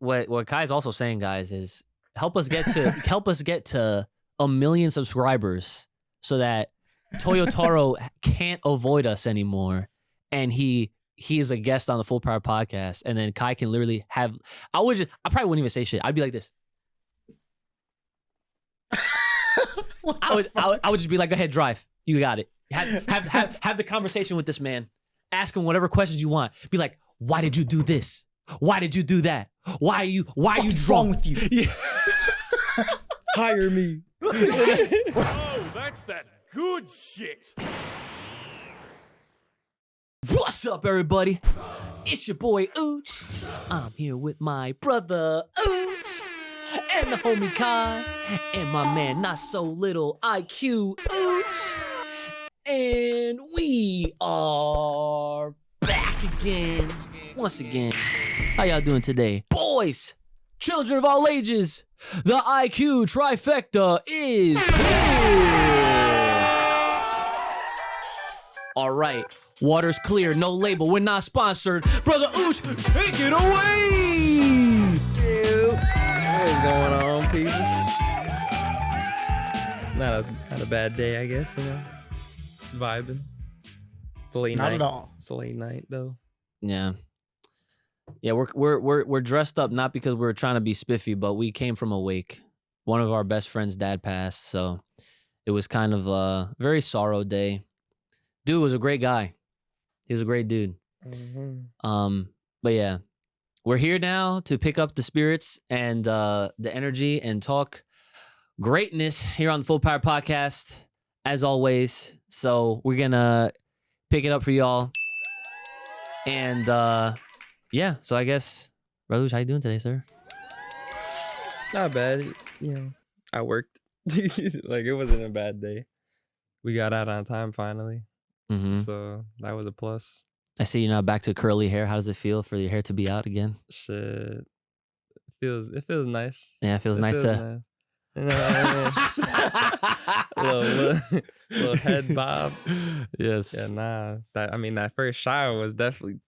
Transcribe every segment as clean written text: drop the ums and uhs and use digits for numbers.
what Kai's also saying, guys, is help us get to 1 million subscribers so that Toyotaro can't avoid us anymore, and he is a guest on the Full Power podcast, and then Kai can literally have. I probably wouldn't even say shit. I'd be like this. I would just be like, go ahead, drive. You got it. Have the conversation with this man. Ask him whatever questions you want. Be like, why did you do this? Why did you do that? Why are you What's wrong with you? Yeah. Hire me. Oh, that's that good shit. What's up, everybody? It's your boy Ooch. I'm here with my brother Ooch and the homie Kai and my man Not So Little IQ Ooch. And we are back again, once again. How y'all doing today? Boys, children of all ages, the IQ trifecta is here. All right, water's clear, no label, we're not sponsored. Brother Ooch, take it away. What's going on, people? Not a bad day, I guess, you know. Vibing. It's a late night. Not at all. It's a late night though. Yeah, we're dressed up not because we're trying to be spiffy, but we came from a wake. One of our best friends' dad passed, so it was kind of a very sorrow day. Dude was a great guy. He was a great dude. Mm-hmm. But yeah, we're here now to pick up the spirits and the energy and talk greatness here on the Full Power Podcast, as always. So we're gonna pick it up for y'all. And yeah, so I guess, Brother, how you doing today, sir? Not bad. You know, I worked. Like, it wasn't a bad day. We got out on time finally. Mm-hmm. So that was a plus. I see you now back to curly hair. How does it feel for your hair to be out again? Shit. It feels nice. Yeah, it feels nice to... You know what I mean? little head bob. Yes. Yeah, nah. That first shower was definitely.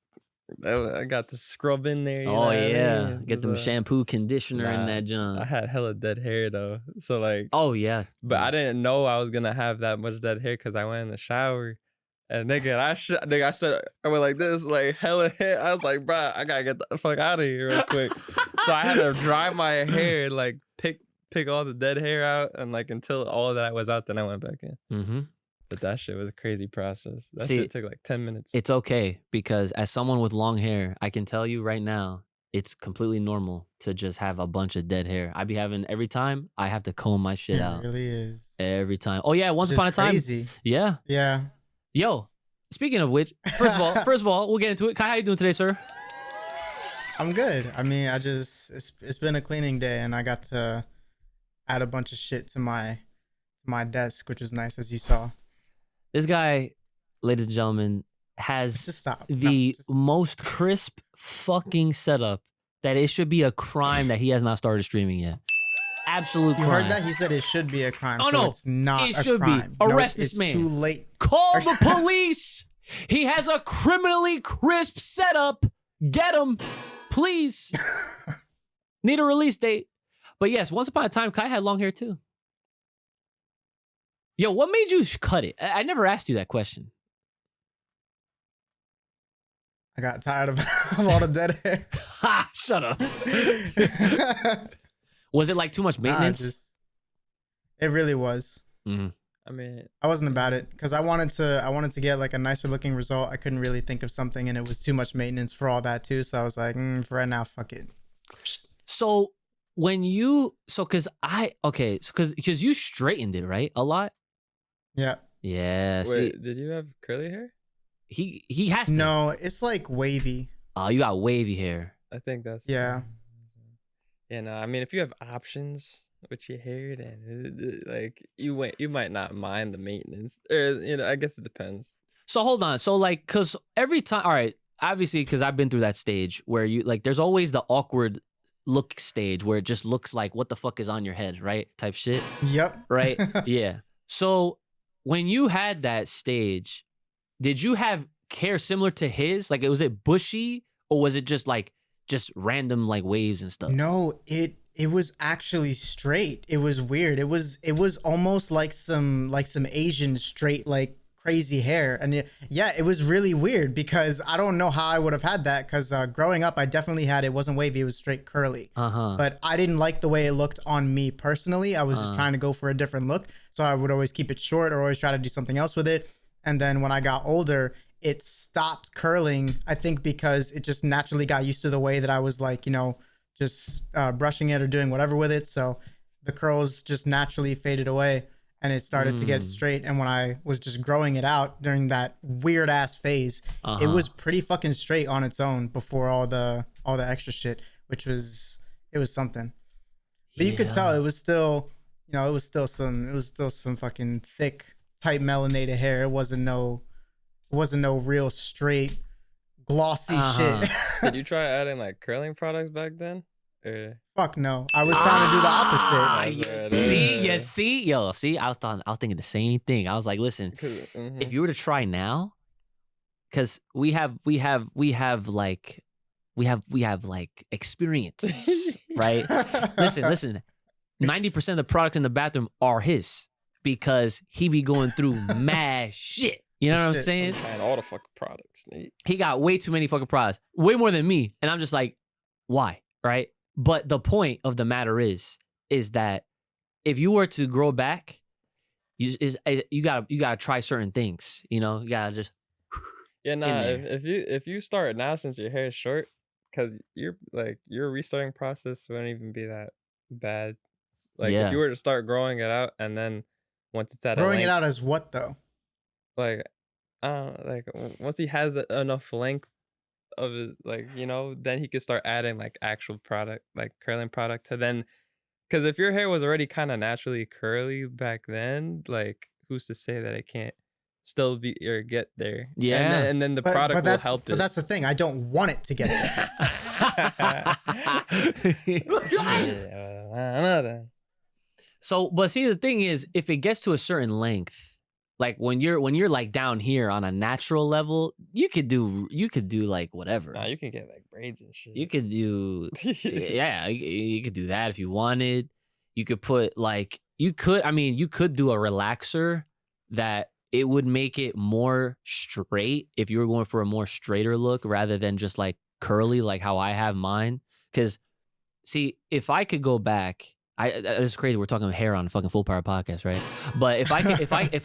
I got to scrub in there. You know what I yeah. mean? Get them shampoo, conditioner in that John. I had hella dead hair though, so like. Oh yeah. But I didn't know I was gonna have that much dead hair because I went in the shower, and I said I went like this, like hella hair. I was like, bro, I gotta get the fuck out of here real quick. So I had to dry my hair, like pick all the dead hair out, and like until all of that was out, then I went back in. Mm-hmm. But that shit was a crazy process. That shit took like 10 minutes. It's okay, because as someone with long hair, I can tell you right now, it's completely normal to just have a bunch of dead hair. I be having every time I have to comb my shit out. It really is. Every time. Oh yeah, once upon a time. Crazy. Yeah. Yeah. Yo, speaking of which, first of all, we'll get into it. Kai, how you doing today, sir? I'm good. I mean, it's been a cleaning day, and I got to add a bunch of shit to my desk, which was nice, as you saw. This guy, ladies and gentlemen, has Just stop. most crisp fucking setup that it should be a crime that he has not started streaming yet. Absolute crime. You heard that? He said it should be a crime. Oh, so no. It's not It a should crime. be. Arrest no, this man. It's too late. Call the police. He has a criminally crisp setup. Get him, please. Need a release date. But yes, once upon a time, Kai had long hair too. Yo, what made you cut it? I never asked you that question. I got tired of all the dead hair. Ha! Shut up. Was it like too much maintenance? It really was. Mm-hmm. I mean, I wasn't about it because I wanted to get like a nicer looking result. I couldn't really think of something, and it was too much maintenance for all that too. So I was like, for right now, fuck it. So because you straightened it, right? A lot. Yeah. Yeah. wait, did you have curly hair? He has to. No, it's like wavy. Oh, you got wavy hair. I think that's. Yeah. Yeah, no, I mean, if you have options with your hair, then like you might not mind the maintenance, or I guess it depends. So hold on. So like, cause every time, all right, obviously, cause I've been through that stage where you like, there's always the awkward look stage where it just looks like what the fuck is on your head, right? Type shit. Yep. Right. Yeah. So when you had that stage, did you have hair similar to his? Like, was it bushy or was it just like just random like waves and stuff? No, it was actually straight. It was weird. It was almost like some Asian straight like crazy hair. And it was really weird because I don't know how I would have had that because growing up I definitely had it wasn't wavy, it was straight curly. But I didn't like the way it looked on me personally. I was just trying to go for a different look. So I would always keep it short or always try to do something else with it. And then when I got older, it stopped curling, I think because it just naturally got used to the way that I was like, just brushing it or doing whatever with it. So the curls just naturally faded away and it started to get straight. And when I was just growing it out during that weird ass phase, it was pretty fucking straight on its own before all the extra shit, it was something. But you could tell it was still, it was still some fucking thick, tight melanated hair. It wasn't no real straight, glossy shit. Did you try adding like curling products back then? Or... Fuck no. I was trying to do the opposite. See, I was thinking the same thing. I was like, listen, if you were to try now, because we have like experience, right? Listen. 90% of the products in the bathroom are his because he be going through mad shit. You know what I'm saying? Trying all the fucking products, Nate. He got way too many fucking products, way more than me, and I'm just like, why, right? But the point of the matter is that if you were to grow back, you gotta try certain things. You gotta just if you start now since your hair is short, because your restarting process wouldn't even be that bad. Like if you were to start growing it out and then once it's at growing it out as what though? Like once he has enough length of his, then he could start adding like actual product, like curling product to then, because if your hair was already kind of naturally curly back then, like who's to say that it can't still be or get there? Yeah, and then the product will help it. But that's the thing. I don't want it to get there. So, but see, the thing is, if it gets to a certain length, like when you're like down here on a natural level, you could do like whatever. Nah, you can get like braids and shit. You could do, you could do that if you wanted. You could put like you could do a relaxer that it would make it more straight if you were going for a more straighter look rather than just like curly, like how I have mine. Because see, if I could go back. This is crazy. We're talking hair on a fucking Full Power podcast, right? But if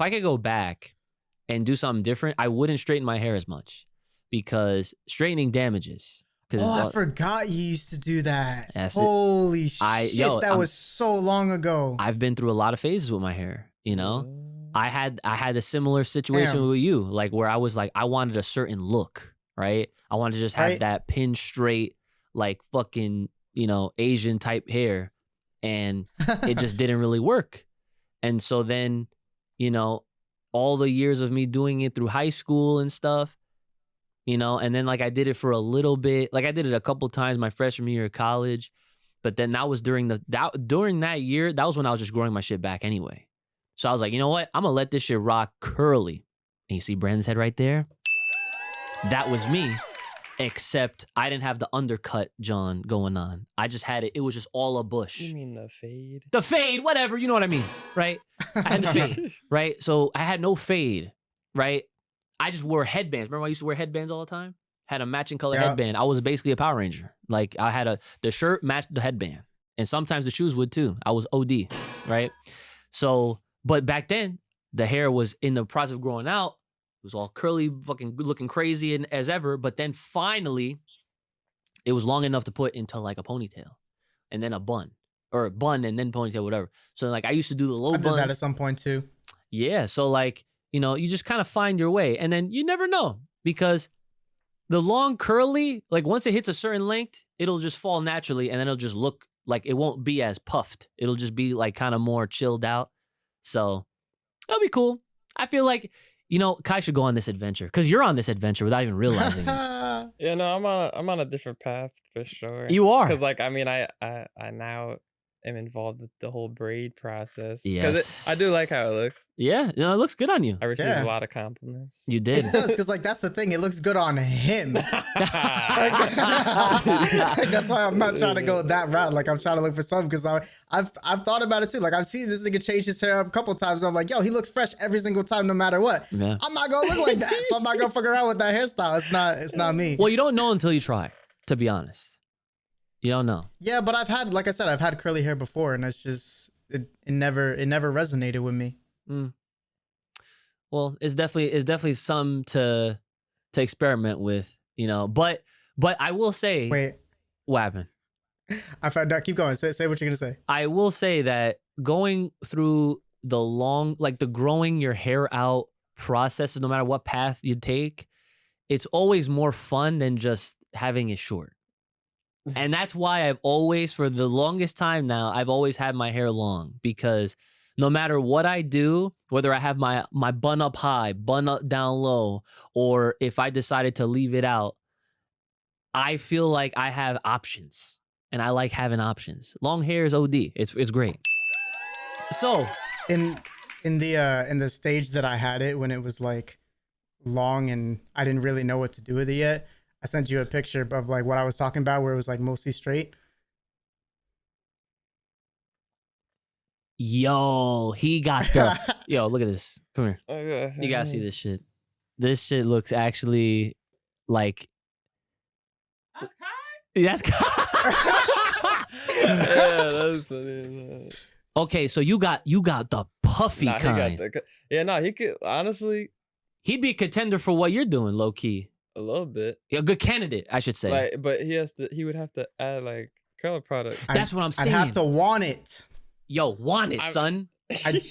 I could go back and do something different, I wouldn't straighten my hair as much because straightening damages. I forgot you used to do that. Holy shit, that was so long ago. I've been through a lot of phases with my hair. I had a similar situation with you, like where I was like, I wanted a certain look, right? I wanted to just have that pin straight, like fucking Asian type hair. And it just didn't really work. And so then, all the years of me doing it through high school and stuff, and then like I did it for a little bit, like I did it a couple times my freshman year of college, but then that was during that year, that was when I was just growing my shit back anyway. So I was like, you know what? I'm gonna let this shit rock curly. And you see Brandon's head right there? That was me. Except I didn't have the undercut, John, going on. I just had it. It was just all a bush. You mean the fade? The fade, whatever. You know what I mean, right? I had the fade, right? So I had no fade, right? I just wore headbands. Remember I used to wear headbands all the time? Had a matching color headband. I was basically a Power Ranger. Like I had the shirt matched the headband. And sometimes the shoes would too. I was OD, right? So, but back then, the hair was in the process of growing out. It was all curly, fucking looking crazy and as ever. But then finally, it was long enough to put into like a ponytail and then a bun. Or a bun and then ponytail, whatever. So like I used to do the low bun. I did that at some point too. Yeah. So like, you just kind of find your way. And then you never know. Because the long curly, like once it hits a certain length, it'll just fall naturally. And then it'll just look like it won't be as puffed. It'll just be like kind of more chilled out. So it'll be cool. I feel like... Kai should go on this adventure because you're on this adventure without even realizing it. Yeah, no, I'm on a different path for sure. You are, because like I mean, I now am involved with the whole braid process. Yes. I do like how it looks. Yeah, no, it looks good on you. I received Yeah. a lot of compliments. You did. It does, because like that's the thing. It looks good on him. That's why I'm not trying to go that route. Like I'm trying to look for something, because I've thought about it too. Like I've seen this nigga change his hair up a couple times. And I'm like, yo, he looks fresh every single time, no matter what. Yeah. I'm not gonna look like that, so I'm not gonna fuck around with that hairstyle. It's not me. Well, you don't know until you try, to be honest. You don't know. Yeah, but I've had, like I said, I've had curly hair before, and it's just it never resonated with me. Mm. Well, it's definitely some to experiment with, you know. But I will say, Wait, what happened? I found out. Keep going. Say what you're gonna say. I will say that going through the growing your hair out processes, no matter what path you take, it's always more fun than just having it short. And that's why I've always, for the longest time now, I've always had my hair long, because no matter what I do, whether I have my bun up high, bun up down low, or if I decided to leave it out, I feel like I have options, and I like having options. Long hair is OD. It's great. So In the stage that I had it, when it was like long and I didn't really know what to do with it yet, I sent you a picture of like what I was talking about, where it was like mostly straight. Yo, he got the yo. Look at this. Come here. Oh, yeah. You gotta see this shit. This shit looks actually like. That's Yeah, that's funny. Okay, so you got the puffy Nah, kind. he got the. Yeah, no, he could honestly He'd be a contender for what you're doing, low key. a little bit. A good candidate, I should say. Like, but he would have to add like curler product. That's what I'm saying. I'd have to want it. Yo, want it, son. you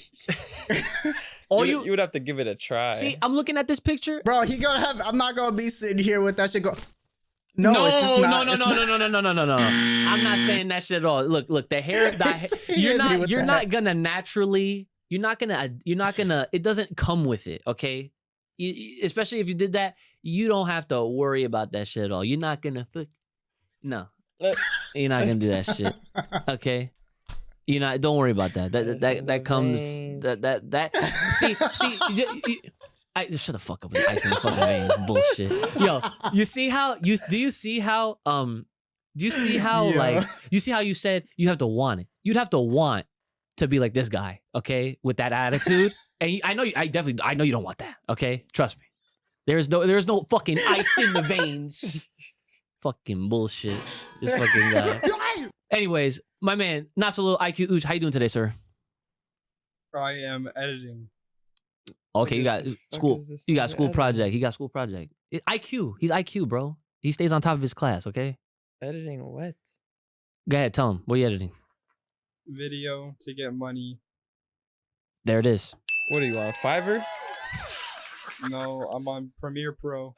you would have to give it a try. see, I'm looking at this picture. Bro, I'm not gonna be sitting here with that shit go. No, it's just not. No. it's not- No. I'm not saying that shit at all. Look, the hair. He hit me with You're that. not gonna naturally. You're not gonna. It doesn't come with it. Okay. Especially if you did that, you don't have to worry about that shit at all. You're not gonna. No. You're not gonna do that shit. Okay. You know, don't worry about that. That comes. That. See. Shut the fuck up with ice in the fucking veins. Bullshit. Yo, you see how do you see how Yeah. like you see how you said you have to want it. You'd have to want to be like this guy, okay, with that attitude. And I know you don't want that. Okay, trust me. There's no fucking ice in the veins. Fucking bullshit. This fucking guy. Anyways, my man, not so little IQ Ooch, how you doing today, sir? I am editing. Okay, you got What the fuck school. is this You got thing school editing? project. He got school project. IQ. He's IQ, bro. He stays on top of his class. Okay. Editing what? Go ahead. Tell him what are you editing. Video to get money. There it is. What do you want? Fiverr? No, I'm on Premiere Pro.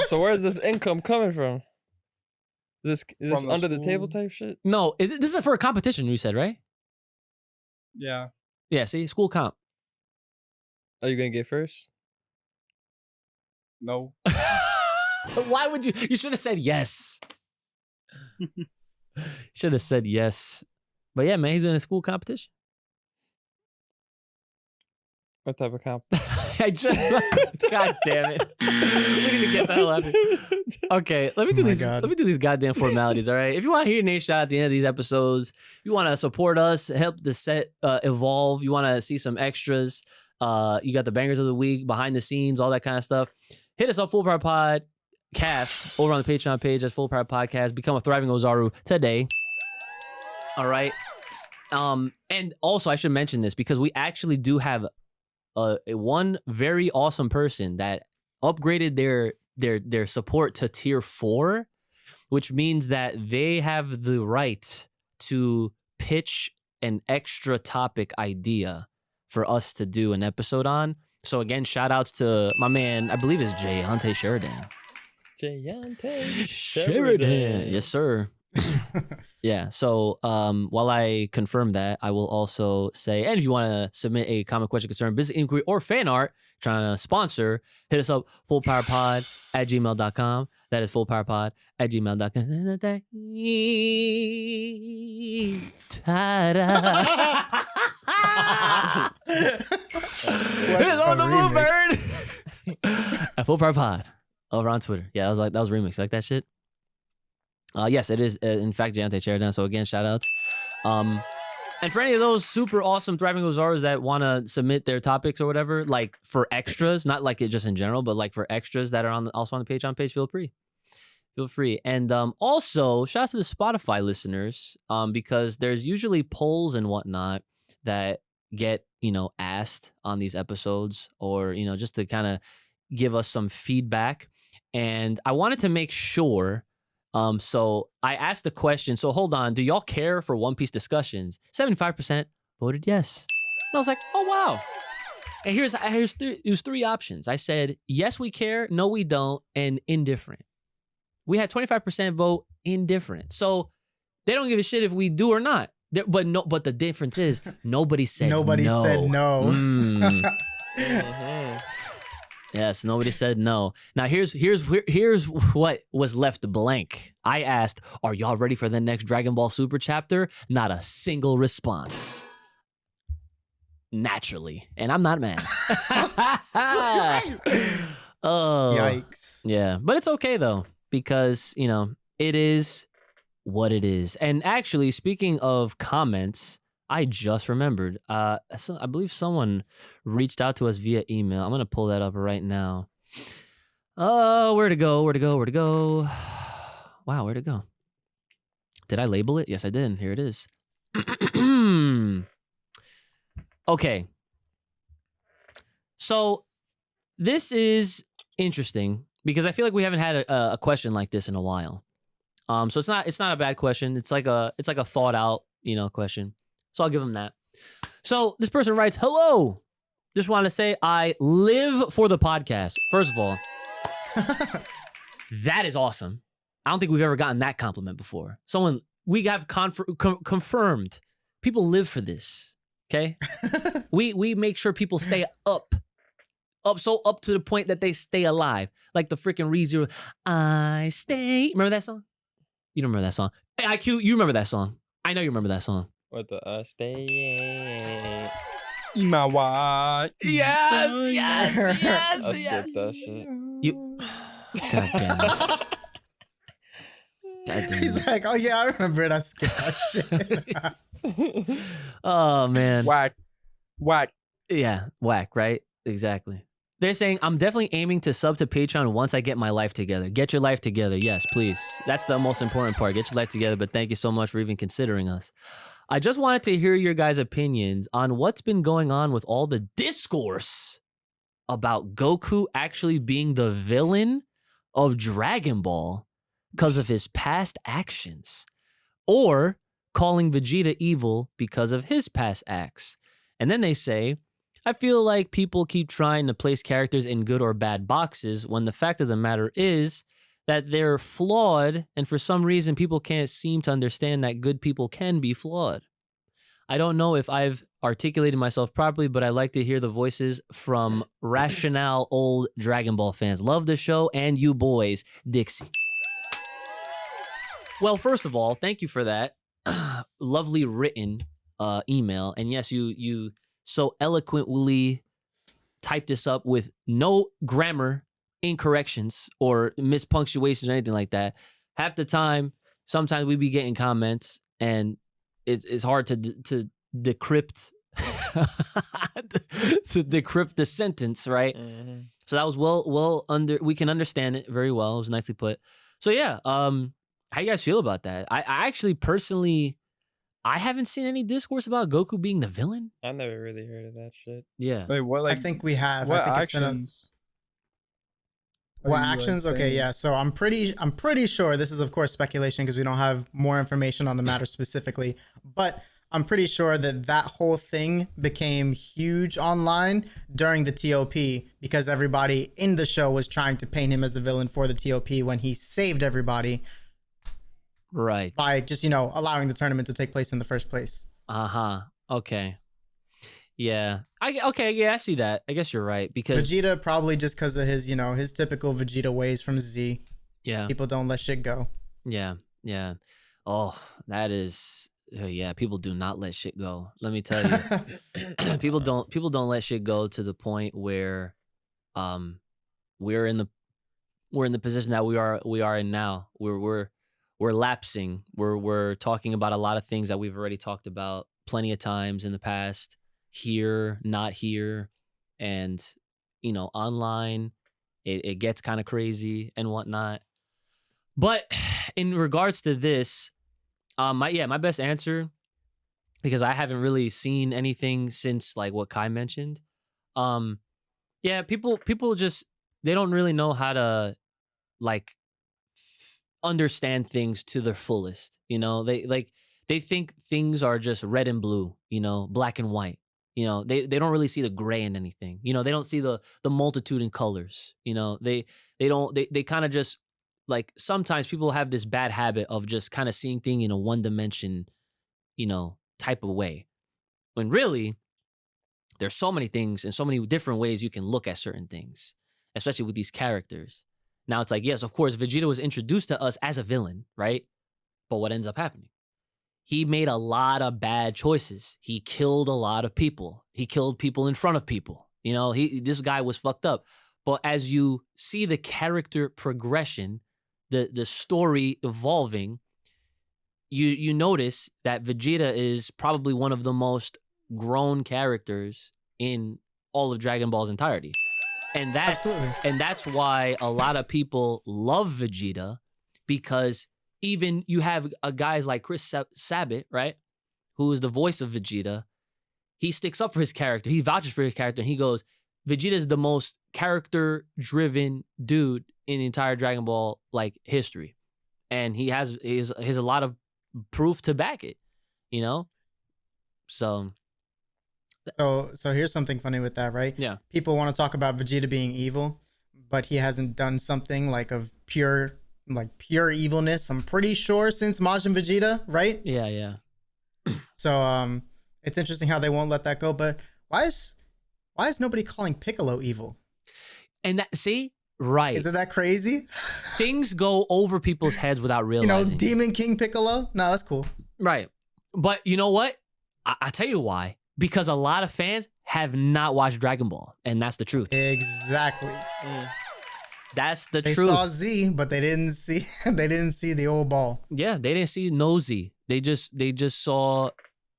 So where's this income coming from? Is this From the under the table school. type shit? No, this is for a competition. You said right? Yeah. Yeah. See, school comp. Are you gonna get first? No. Why would you? You should have said yes. Should have said yes. But yeah, man, he's in a school competition. What type of comp? I just. God damn it. We need to get the hell out of here. Okay, let me do Oh my these. God. Let me do these goddamn formalities. All right. If you want to hear Nate shout at the end of these episodes, you want to support us, help the set evolve. You want to see some extras. You got the bangers of the week, behind the scenes, all that kind of stuff. Hit us up, Full Power Podcast, over on the Patreon page. That's Full Power Podcast. Become a thriving Ozaru today. All right. And also I should mention this because we actually do have one very awesome person that upgraded their support to tier 4, which means that they have the right to pitch an extra topic idea for us to do an episode on. So again, shout outs to my man, I believe it's Jayante Sheridan. Jayante Yes, sir. Yeah. So while I confirm that, I will also say, and if you want to submit a comment, question, concern, business inquiry, or fan art trying to sponsor, hit us up fullpowerpod@gmail.com. That is fullpowerpod@gmail.com. Ta-da. It's on the bluebird. At Full Power Pod over on Twitter. Yeah, that was a remix. You like that shit? Yes, it is. In fact, Jante Sheridan. So again, shout outs. And for any of those super awesome Thriving Ozaras that want to submit their topics or whatever, like for extras, not like it just in general, but like for extras that are also on the Patreon page, feel free. Feel free. And also, shout out to the Spotify listeners, because there's usually polls and whatnot that get, asked on these episodes, or, just to kind of give us some feedback. And I wanted to make sure, so I asked the question, so hold on, do y'all care for One Piece discussions? 75% voted yes. And I was like, oh, wow. And it was three options. I said, yes, we care, no, we don't, and indifferent. We had 25% vote indifferent. So they don't give a shit if we do or not. But the difference is nobody said no. Nobody said no. Yes, nobody said no. Now here's what was left blank. I asked, "Are y'all ready for the next Dragon Ball Super chapter?" Not a single response. Naturally, and I'm not mad. Oh, Yikes. yeah, but it's okay though, because it is what it is. And actually, speaking of comments, I just remembered. I believe someone reached out to us via email. I'm gonna pull that up right now. Oh, where to go? Wow, where to go? Did I label it? Yes, I did. Here it is. Okay. So this is interesting because I feel like we haven't had a question like this in a while. So it's not a bad question. It's like a thought out, question. So I'll give them that. So this person writes, "Hello. Just want to say I live for the podcast." First of all, that is awesome. I don't think we've ever gotten that compliment before. We have confirmed people live for this. Okay. we make sure people stay up to the point that they stay alive. Like the freaking ReZero, I stay. Remember that song? You don't remember that song. Hey, IQ, you remember that song. I know you remember that song. What the stay? Imawa. Yes. I skipped that shit. You. God damn it. God damn He's it. like, oh yeah, I remember it. I skipped that shit. Oh man. Whack. Yeah, whack, right? Exactly. They're saying, I'm definitely aiming to sub to Patreon once I get my life together. Get your life together. Yes, please. That's the most important part. Get your life together, but thank you so much for even considering us. I just wanted to hear your guys' opinions on what's been going on with all the discourse about Goku actually being the villain of Dragon Ball because of his past actions, or calling Vegeta evil because of his past acts. And then they say, I feel like people keep trying to place characters in good or bad boxes when the fact of the matter is that they're flawed, and for some reason people can't seem to understand that good people can be flawed. I don't know if I've articulated myself properly, but I like to hear the voices from rationale old Dragon Ball fans. Love the show and you boys. Dixie. Well, first of all, thank you for that lovely written email. And yes, you so eloquently typed this up with no grammar incorrections or mispunctuations or anything like that. Half the time, sometimes we be getting comments and it's hard to decrypt to decrypt the sentence, right? Mm-hmm. So that was we can understand it very well. It was nicely put. So yeah, how you guys feel about that? I actually personally, I haven't seen any discourse about Goku being the villain. I never really heard of that shit. Yeah. Wait, what? I Like, think we have. what I think actions? What are you, like, actions? Okay, saying? yeah. So I'm pretty sure this is of course speculation because we don't have more information on the matter specifically, but I'm pretty sure that whole thing became huge online during the TOP because everybody in the show was trying to paint him as the villain for the TOP when he saved everybody. Right. by just, allowing the tournament to take place in the first place. Uh-huh. Okay. Yeah. I see that. I guess you're right because Vegeta probably just because of his, his typical Vegeta ways from Z. yeah. People don't let shit go. Yeah. Yeah. Oh, that is yeah, people do not let shit go. Let me tell you. people don't let shit go to the point where um we're in the position that we are in now. We're lapsing. We're talking about a lot of things that we've already talked about plenty of times in the past. Here, not here, and online, it gets kind of crazy and whatnot. But in regards to this, my best answer, because I haven't really seen anything since like what Kai mentioned. Yeah, people just they don't really know how to like understand things to their fullest. They think things are just red and blue, black and white. They don't really see the gray in anything. They don't see the multitude in colors. They kind of just like sometimes people have this bad habit of just kind of seeing things in a one dimension, type of way. When really there's so many things and so many different ways you can look at certain things, especially with these characters. Now it's like, yes, of course, Vegeta was introduced to us as a villain, right? But what ends up happening? He made a lot of bad choices. He killed a lot of people. He killed people in front of people. This guy was fucked up. But as you see the character progression, the story evolving, you notice that Vegeta is probably one of the most grown characters in all of Dragon Ball's entirety. And that's why a lot of people love Vegeta, because even you have guys like Chris Sabat, right, who is the voice of Vegeta. He sticks up for his character. He vouches for his character, and he goes, Vegeta is the most character-driven dude in the entire Dragon Ball like history, and he has a lot of proof to back it. So here's something funny with that, right? Yeah. People want to talk about Vegeta being evil, but he hasn't done something like of pure evilness, I'm pretty sure, since Majin Vegeta, right? Yeah. So it's interesting how they won't let that go. But why is nobody calling Piccolo evil? And right. Isn't that crazy? Things go over people's heads without realizing. Demon King Piccolo? No, that's cool. Right. But you know what? I tell you why. Because a lot of fans have not watched Dragon Ball, and that's the truth. Exactly. That's the they truth. They saw Z, but they didn't see the old ball. Yeah, they didn't see no Z. They just saw,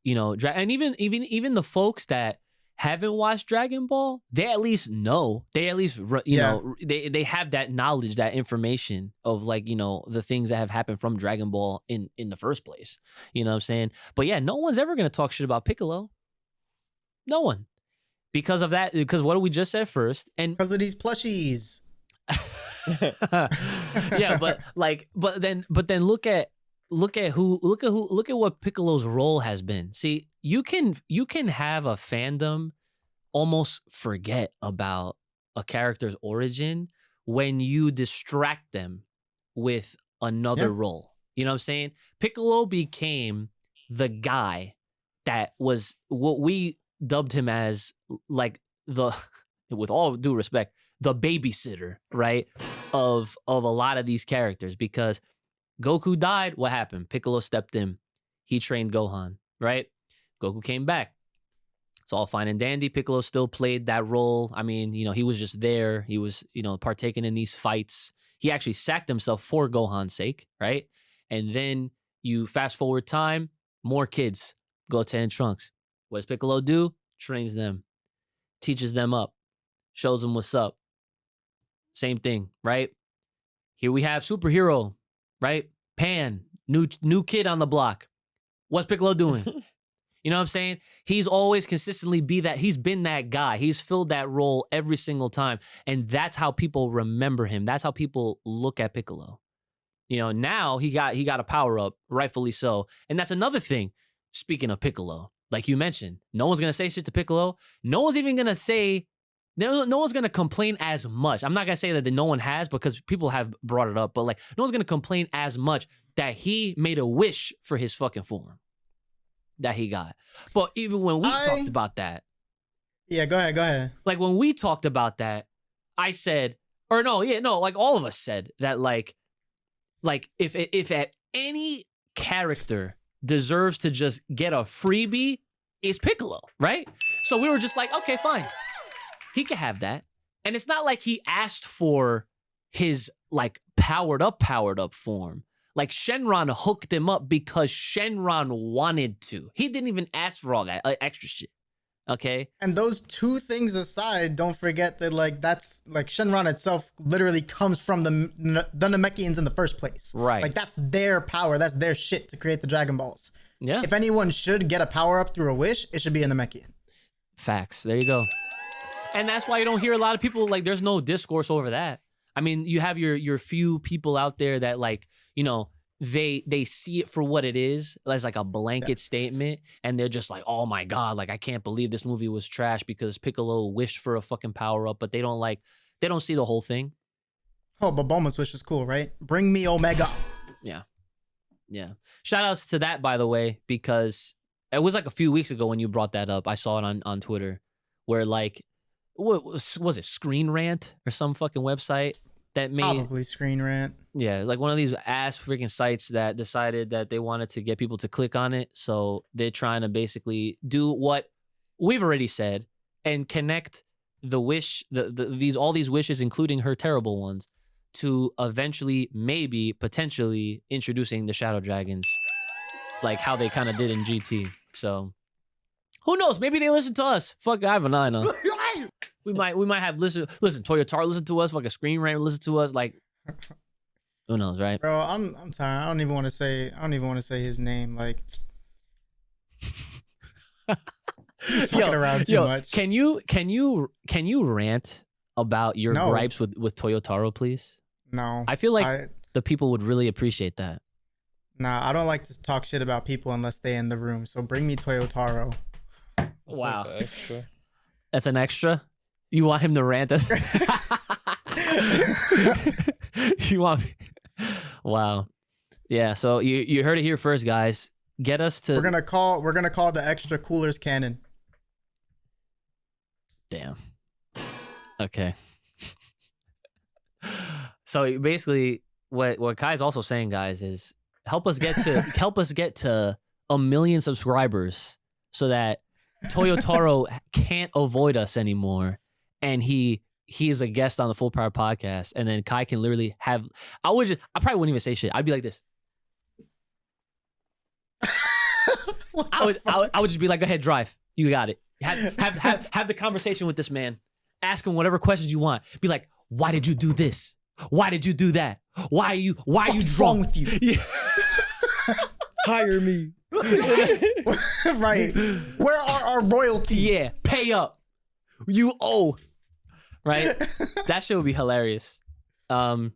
and even the folks that haven't watched Dragon Ball, they at least know. They at least know they have that knowledge, that information of the things that have happened from Dragon Ball in the first place. You know what I'm saying? But yeah, no one's ever gonna talk shit about Piccolo. No one. Because of that, because what we just said first, and because of these plushies. Yeah, but then look at what Piccolo's role has been. See, you can have a fandom almost forget about a character's origin when you distract them with another role. You know what I'm saying? Piccolo became the guy that was what we dubbed him as, with all due respect, the babysitter, right, of a lot of these characters. Because Goku died, what happened? Piccolo stepped in. He trained Gohan, right? Goku came back. It's all fine and dandy. Piccolo still played that role. I mean, he was just there. He was, partaking in these fights. He actually sacked himself for Gohan's sake, right? And then you fast forward time, more kids, Goten and Trunks. What does Piccolo do? Trains them, teaches them up, shows them what's up. Same thing, right? Here we have superhero, right? Pan, new kid on the block. What's Piccolo doing? You know what I'm saying? He's always consistently he's been that guy. He's filled that role every single time. And that's how people remember him. That's how people look at Piccolo. Now he got a power up, rightfully so. And that's another thing. Speaking of Piccolo, like you mentioned, no one's going to say shit to Piccolo. No one's even going to say, no one's going to complain as much. I'm not going to say that no one has, because people have brought it up, but no one's going to complain as much that he made a wish for his fucking form that he got. But even when we talked about that, Yeah, go ahead. like when we talked about that, I said, or no, like all of us said that like if at any character deserves to just get a freebie, it's Piccolo, right? So we were just like, okay, fine. He can have that. And it's not like he asked for his like powered up form. Like Shenron hooked him up because Shenron wanted to. He didn't even ask for all that extra shit. Okay. And those two things aside, don't forget that like that's like Shenron itself literally comes from the Namekians in the first place. Right. Like that's their power. That's their shit to create the Dragon Balls. Yeah. If anyone should get a power up through a wish, it should be a Namekian. Facts. There you go. And that's why you don't hear a lot of people, like, there's no discourse over that. I mean, you have your few people out there that, like, you know, they see it for what it is, as like a blanket statement, and they're just like, oh my God, like, I can't believe this movie was trash because Piccolo wished for a fucking power-up, but they don't see the whole thing. Oh, but Bulma's wish was cool, right? Bring me Omega. Yeah. Yeah. Shout outs to that, by the way, because it was like a few weeks ago when you brought that up. I saw it on Twitter where like, what was it, Screen Rant or some fucking website that made... Probably Screen Rant. Yeah, like one of these ass freaking sites that decided that they wanted to get people to click on it. So they're trying to basically do what we've already said and connect the wish, all these wishes, including her terrible ones, to eventually, maybe, potentially introducing the Shadow Dragons, like how they kind of did in GT. So who knows? Maybe they listen to us. Fuck, I have an eye on. We might have listen, Toyotaro listen to us, fucking Screen Rant listen to us, like who knows, right? Bro, I'm tired. I don't even want to say his name. Like fucking around too much. Can you rant about your gripes with Toyotaro, please? No. I feel like the people would really appreciate that. Nah, I don't like to talk shit about people unless they're in the room. So bring me Toyotaro. Wow. Like extra. That's an extra? You want him to rant? You want me? Wow. Yeah, so you heard it here first, guys. Get us to... We're gonna call the extra coolers cannon. Damn. Okay. So basically, what Kai's also saying, guys, is help us get to 1 million subscribers so that Toyotaro can't avoid us anymore, and he is a guest on the Full Power podcast, and then Kai can literally have... I probably wouldn't even say shit. I'd be like this. I would just be like, go ahead, drive. You got it. Have the conversation with this man. Ask him whatever questions you want. Be like, why did you do this? Why did you do that? Why are you What's drunk? wrong with you? Yeah. Hire me. Right. Where are our royalties? Yeah, pay up. You owe. Right? That shit would be hilarious. All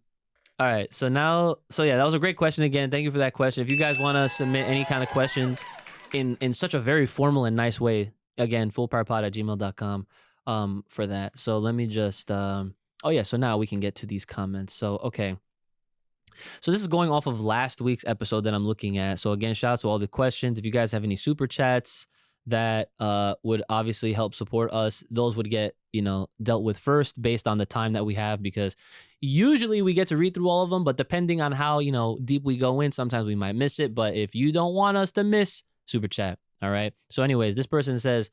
right, so yeah, that was a great question again. Thank you for that question. If you guys want to submit any kind of questions in such a very formal and nice way, again, fullpowerpod@gmail.com for that. So let me just so now we can get to these comments. So okay. So this is going off of last week's episode that I'm looking at. So again, shout out to all the questions. If you guys have any super chats that would obviously help support us, those would get, dealt with first based on the time that we have, because usually we get to read through all of them, but depending on how, deep we go in, sometimes we might miss it. But if you don't want us to miss, super chat. All right. So anyways, this person says,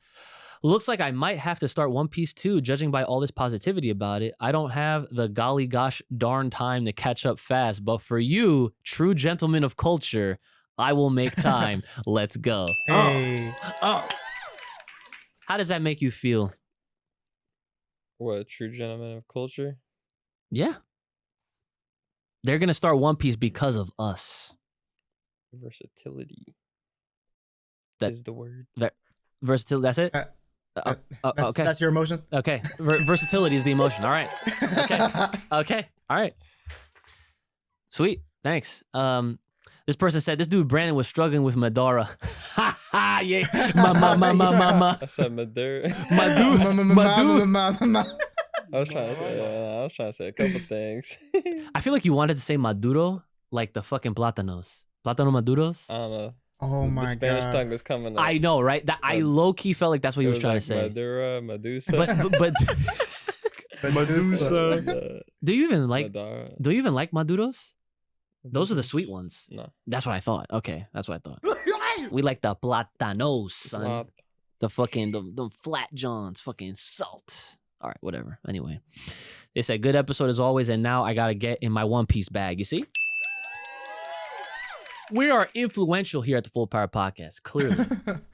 looks like I might have to start One Piece too, judging by all this positivity about it. I don't have the golly gosh darn time to catch up fast, but for you, true gentlemen of culture, I will make time. Let's go. Hey. Oh. How does that make you feel? What, true gentleman of culture? Yeah. They're going to start One Piece because of us. Versatility. That is the word. Versatility, that's it? Okay. That's your emotion? Okay. Versatility is the emotion. All right. Okay. All right. Sweet. Thanks. This person said this dude Brandon was struggling with Madara. Yeah. Ma. I said Madura. Madu. I was trying to say a couple things. I feel like you wanted to say Maduro, like the fucking plátanos. Plátano maduros? I don't know. Oh The my Spanish god. tongue was coming up. I know, right? That I But- low key felt like that's what he It was trying to like say. Madura, Medusa. But Medusa. do you even like Madara. do you even like maduros? Those are the sweet ones. No. That's what I thought. Okay, that's what I thought. We like the plátanos, son. Plat- The fucking the flat johns, fucking salt. All right, whatever. Anyway, they said good episode as always, and now I gotta get in my One Piece bag. You see, we are influential here at the Full Power Podcast, clearly.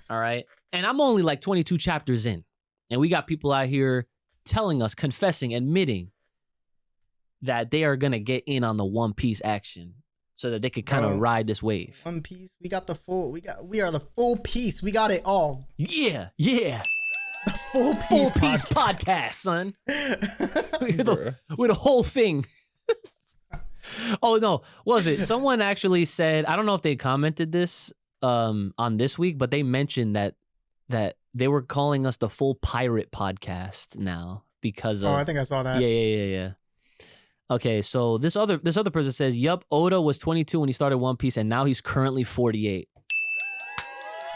All right, and I'm only like 22 chapters in, and we got people out here telling us, confessing, admitting that they are gonna get in on the One Piece action, so that they could kind of Bro. ride this wave. One Piece. We are the full piece. We got it all. Yeah, The full full piece. piece podcast, son. Bruh. With a whole thing. Oh no, what was it? Someone actually said, I don't know if they commented this on this week, but they mentioned that they were calling us the full pirate podcast now because of Oh, I think I saw that. yeah. Okay, so this other person says, "Yup, Oda was 22 when he started One Piece, and now he's currently 48."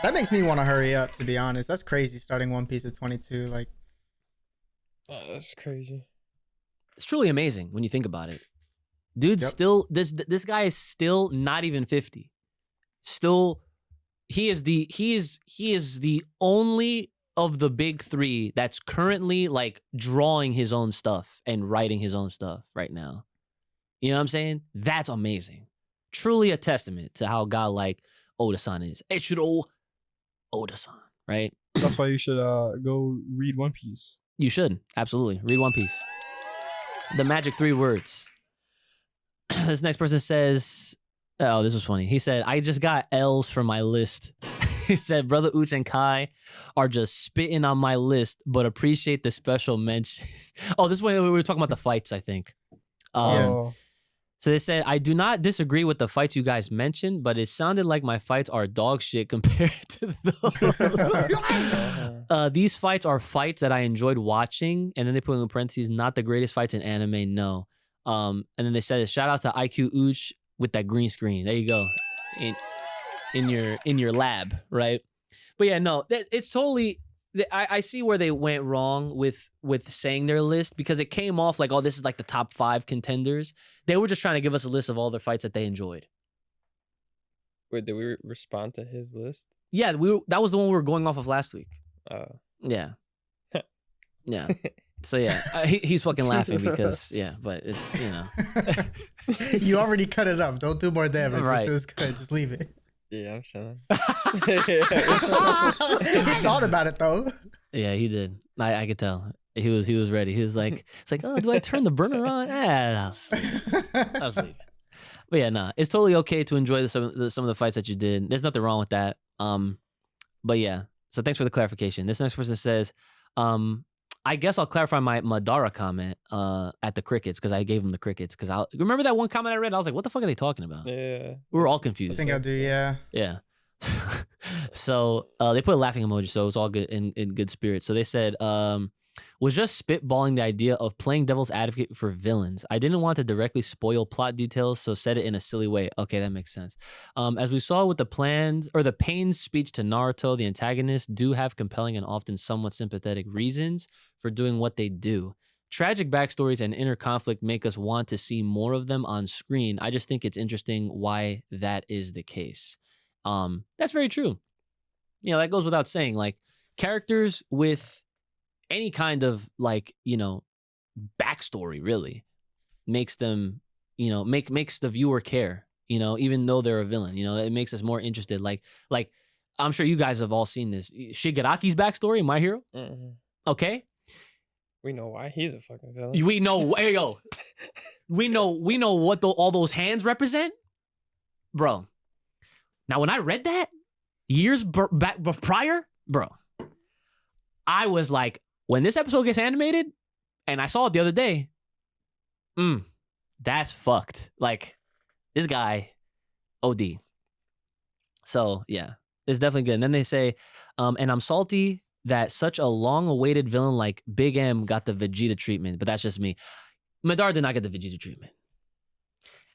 That makes me want to hurry up, to be honest. That's crazy starting One Piece at 22. Like, Oh, that's crazy. It's truly amazing when you think about it. Dude, Yep. still this guy is still not even 50. Still, he is the only of the big three that's currently like drawing his own stuff and writing his own stuff right now. You know what I'm saying? That's amazing. Truly a testament to how godlike Oda-san is. Eiichiro Oda-san, right? That's why you should go read One Piece. You should. Absolutely. Read One Piece. The magic 3 words. This next person says, oh, this was funny. He said, I just got L's for my list. He said, Brother Uch and Kai are just spitting on my list, but appreciate the special mention. Oh, this one we were talking about the fights, I think. Oh, So they said, I do not disagree with the fights you guys mentioned, but it sounded like my fights are dog shit compared to those. These fights are fights that I enjoyed watching. And then they put in parentheses, not the greatest fights in anime, no. And then they said, shout out to IQ Ooch with that green screen. There you go. In your lab, right? But yeah, no, it's totally... I see where they went wrong with saying their list because it came off like, oh, this is like the top 5 contenders. They were just trying to give us a list of all their fights that they enjoyed. Wait, did we respond to his list? Yeah, that was the one we were going off of last week. Yeah. Yeah. So yeah, he's fucking laughing because, yeah, but, you know. you already cut it up. Don't do more damage. Right. It's good. Just leave it. Yeah, I'm chilling. He thought about it, though. Yeah, he did. I could tell. He was ready. He was like, it's like, oh, do I turn the burner on? I'll leave it. But yeah, nah, it's totally okay to enjoy some of the fights that you did. There's nothing wrong with that. But yeah, so thanks for the clarification. This next person says, I guess I'll clarify my Madara comment at the crickets because I gave him the crickets because I remember that one comment I read. I was like, what the fuck are they talking about? Yeah. We were all I confused. think I do, yeah. Yeah. So they put a laughing emoji, so it was all good in good spirits. So they said, was just spitballing the idea of playing devil's advocate for villains. I didn't want to directly spoil plot details, so said it in a silly way. Okay, that makes sense. As we saw with the Pain's speech to Naruto, the antagonists do have compelling and often somewhat sympathetic reasons for doing what they do. Tragic backstories and inner conflict make us want to see more of them on screen. I just think it's interesting why that is the case. That's very true. You know, that goes without saying. Like, characters with any kind of, like, you know, backstory really makes them, you know, makes the viewer care, you know, even though they're a villain. You know, it makes us more interested. Like I'm sure you guys have all seen this. Shigaraki's backstory, My Hero. Mm-hmm. Okay. We know why he's a fucking villain. We know, hey, yo, we know what all those hands represent, bro. Now, when I read that years back prior, bro, I was like, when this episode gets animated, and I saw it the other day, that's fucked. Like, this guy, OD. So yeah, it's definitely good. And then they say, and I'm salty that such a long-awaited villain like Big M got the Vegeta treatment, but that's just me. Madara did not get the Vegeta treatment.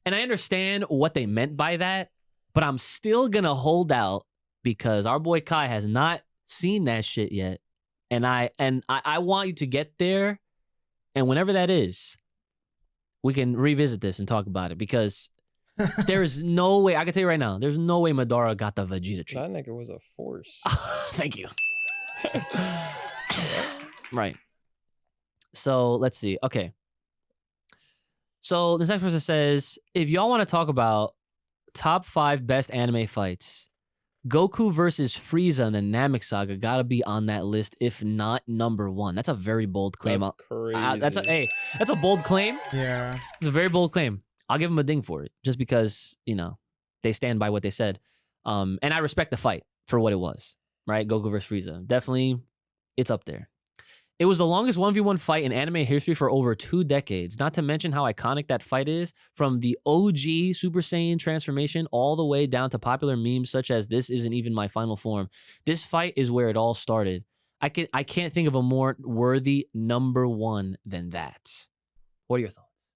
And I understand what they meant by that, but I'm still gonna hold out because our boy Kai has not seen that shit yet. And I want you to get there. And whenever that is, we can revisit this and talk about it because there's no way, I can tell you right now, there's no way Madara got the Vegeta That treatment. nigga was a force. Thank you. Right. So let's see. Okay. So this next person says, if y'all want to talk about top 5 best anime fights, Goku versus Frieza in the Namek Saga gotta be on that list, if not number 1. That's a very bold claim. That's crazy. That's a bold claim. Yeah. It's a very bold claim. I'll give him a ding for it, just because they stand by what they said. And I respect the fight for what it was. Right, Goku versus Frieza, definitely, it's up there. It was the longest 1v1 fight in anime history for over 2 decades. Not to mention how iconic that fight is, from the OG Super Saiyan transformation all the way down to popular memes such as "This isn't even my final form." This fight is where it all started. I can't think of a more worthy number 1 than that. What are your thoughts?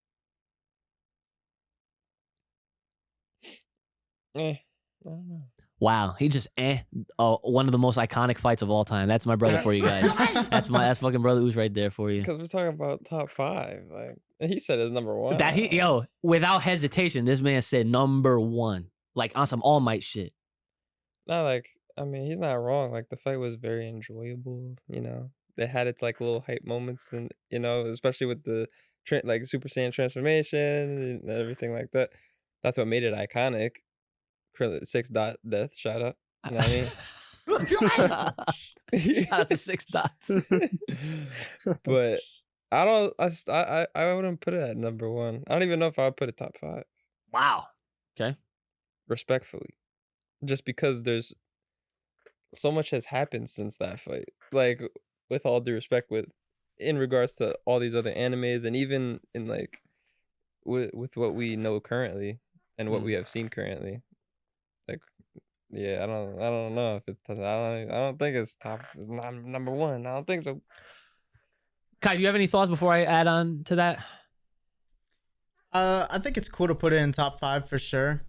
I don't know. Wow, he just one of the most iconic fights of all time. That's my brother for you guys. That's fucking brother Ooze right there for you. Because we're talking about top 5. Like he said, it's number 1. Without hesitation, this man said number 1, like on some All Might shit. Not like, I mean, he's not wrong. Like the fight was very enjoyable. They had its like little hype moments, and especially with the like Super Saiyan transformation and everything like that. That's what made it iconic. 6 dot death, shout out. You know what I mean? Shout out to 6 dots. But I wouldn't put it at number 1. I don't even know if I would put it top 5. Wow. Okay. Respectfully. Just because there's so much has happened since that fight. Like, with all due respect, in regards to all these other animes, and even in like with what we know currently and what we have seen currently. Like, yeah, I don't know if it's. I don't think it's top. It's not number 1. I don't think so. Kai, do you have any thoughts before I add on to that? I think it's cool to put it in top 5 for sure.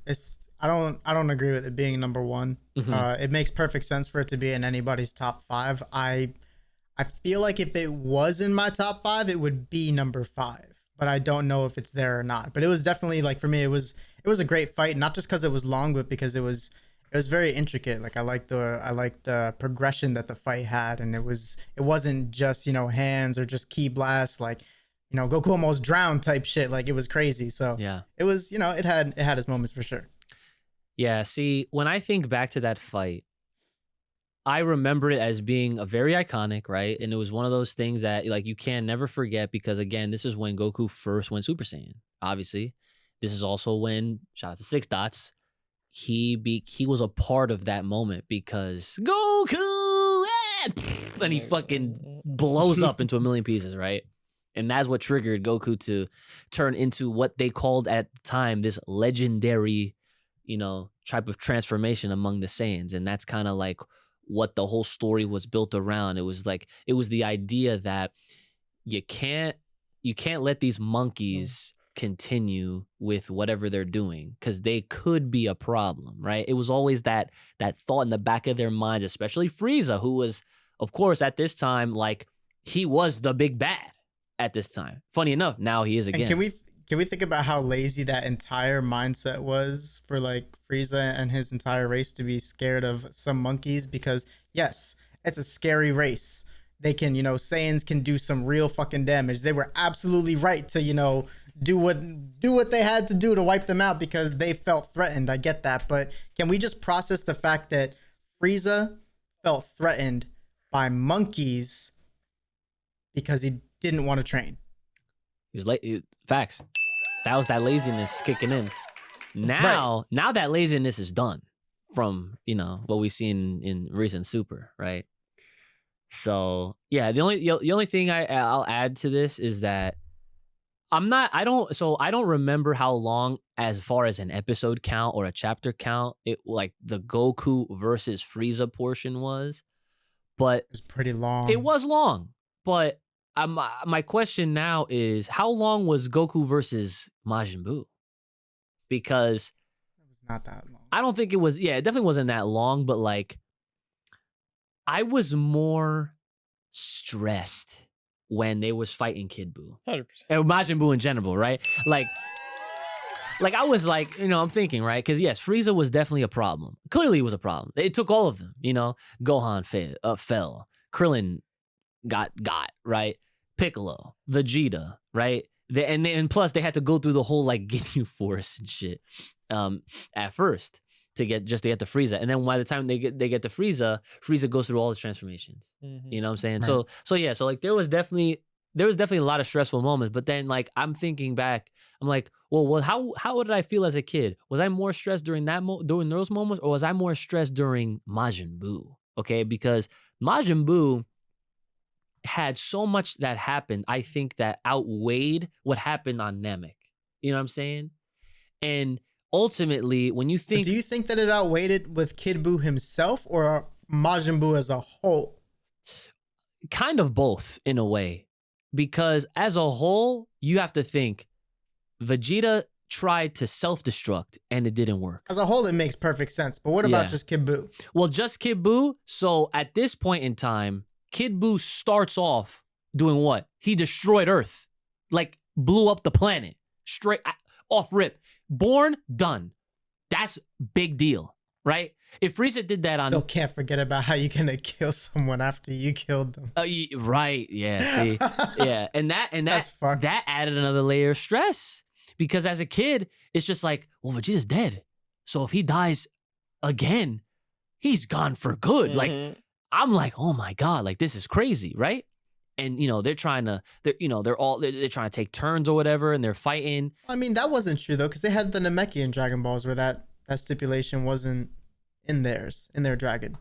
I don't agree with it being number 1. Mm-hmm. It makes perfect sense for it to be in anybody's top 5. I feel like if it was in my top 5, it would be number 5. But I don't know if it's there or not. But it was definitely, like, for me, it was a great fight, not just because it was long, but because it was very intricate. Like I liked the progression that the fight had, and it wasn't just hands or just key blasts, like Goku almost drowned type shit. Like it was crazy. So yeah, it was it had its moments for sure. Yeah. See, when I think back to that fight, I remember it as being a very iconic, right? And it was one of those things that like you can never forget, because again, this is when Goku first went Super Saiyan. Obviously, this is also when, shout out to 6 dots, he was a part of that moment, because Goku, and he fucking blows up into a million pieces, right? And that's what triggered Goku to turn into what they called at the time this legendary, type of transformation among the Saiyans. And that's kind of like what the whole story was built around. It was the idea that you can't let these monkeys continue with whatever they're doing, because they could be a problem, right? It was always that thought in the back of their minds, especially Frieza, who was, of course, at this time, like, he was the big bad at this time. Funny enough, now he is again. And can we think about how lazy that entire mindset was for like Frieza and his entire race to be scared of some monkeys? Because yes, it's a scary race. They can, Saiyans can do some real fucking damage. They were absolutely right to, do what they had to do to wipe them out because they felt threatened. I get that. But can we just process the fact that Frieza felt threatened by monkeys because he didn't want to train? He was late. Facts. That was that laziness kicking in. Now that laziness is done from, what we've seen in recent Super, right? So yeah, the only thing I'll add to this is that I don't remember how long, as far as an episode count or a chapter count, it like the Goku versus Frieza portion was, but It was pretty long. it was long. But my question now is, how long was Goku versus Majin Buu? because It was not that long. I don't think it was. Yeah, it definitely wasn't that long, but like I was more stressed when they was fighting Kid Buu. 100%. And Majin Buu in general, right? Like I was like, I'm thinking, right? Because yes, Frieza was definitely a problem. Clearly, it was a problem. It took all of them, Gohan fell, Krillin got right, Piccolo, Vegeta, right? And plus they had to go through the whole like Ginyu Force and shit at first to get to Frieza, and then by the time they get to Frieza goes through all his transformations. Mhm. You know what I'm saying? Right. So like there was definitely a lot of stressful moments, but then like I'm thinking back, I'm like, well, how did I feel as a kid? Was I more stressed during during those moments, or was I more stressed during Majin Buu? Okay, because Majin Buu had so much that happened, I think, that outweighed what happened on Namek. You know what I'm saying? And ultimately, when you But think, do you think that it outweighed it with Kid Buu himself or Majin Buu as a whole? kind of both in a way, because as a whole, you have to think Vegeta tried to self-destruct and it didn't work. As a whole, it makes perfect sense. But what about Yeah. just Kid Buu? Well, just Kid Buu. So at this point in time, Kid Buu starts off doing what? He destroyed Earth, like blew up the planet, straight off rip. Born, done. That's big deal, right? If Frieza did that on, Still can't forget about how you're gonna kill someone after you killed them. right, yeah, see, yeah, and That's fucked. that added another layer of stress because as a kid, it's just like, well, Vegeta's dead, so if he dies again, he's gone for good. Like Mhm. I'm like, oh my god, like this is crazy, right? And they're trying to, they're trying to take turns or whatever, and they're fighting. I mean, that wasn't true though, because they had the Namekian Dragon Balls where that stipulation wasn't in their dragon.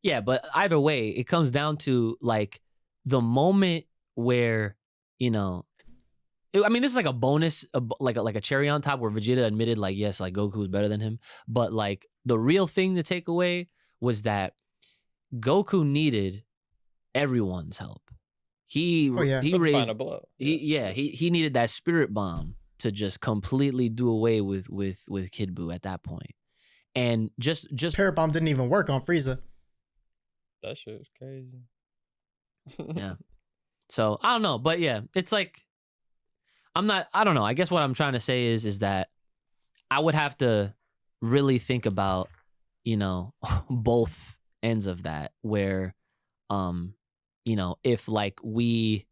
Yeah, but either way, it comes down to like the moment where I mean, this is like a bonus, like a cherry on top, where Vegeta admitted, like, yes, like Goku's better than him. But like the real thing to take away was that Goku needed everyone's help. He Oh, yeah. he For the raised final blow. he needed that spirit bomb to just completely do away with Kid Buu at that point. And just Parrot Bomb didn't even work on Frieza. That shit was crazy. yeah. So I don't know, but yeah, it's like I don't know. I guess what I'm trying to say is that I would have to really think about, both ends of that, where if like we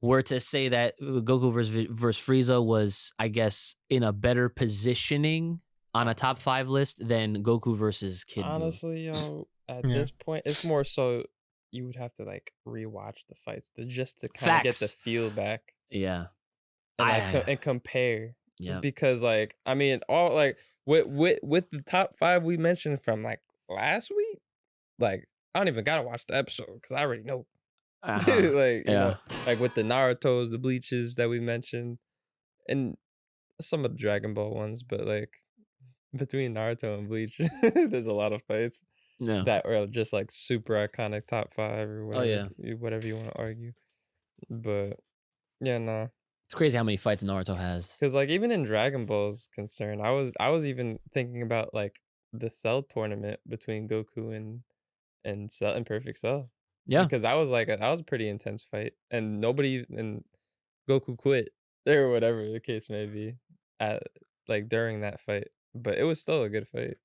were to say that Goku versus Frieza was, I guess, in a better positioning on a top 5 list than Goku versus Kid Buu. Honestly, yo, at Yeah. this point, it's more so you would have to like rewatch the fights just to kind of get the Facts. feel back Yeah. and like I- and compare. Yeah. Because like I mean, all like with the top 5 we mentioned from like last week, like I don't even gotta watch the episode because I already know. Uh-huh. Like you Yeah. know, like with the Naruto's, the Bleaches that we mentioned, and some of the Dragon Ball ones, but like between Naruto and Bleach, there's a lot of fights Yeah. that were just like super iconic top 5 or whatever. yeah. Whatever you want to argue, but yeah, nah. It's crazy how many fights Naruto has. Because like even in Dragon Ball's concern, I was even thinking about like the Cell tournament between Goku and Cell and Perfect Cell. Yeah. Because that was a pretty intense fight, and Goku quit or whatever the case may be at like during that fight, but it was still a good fight.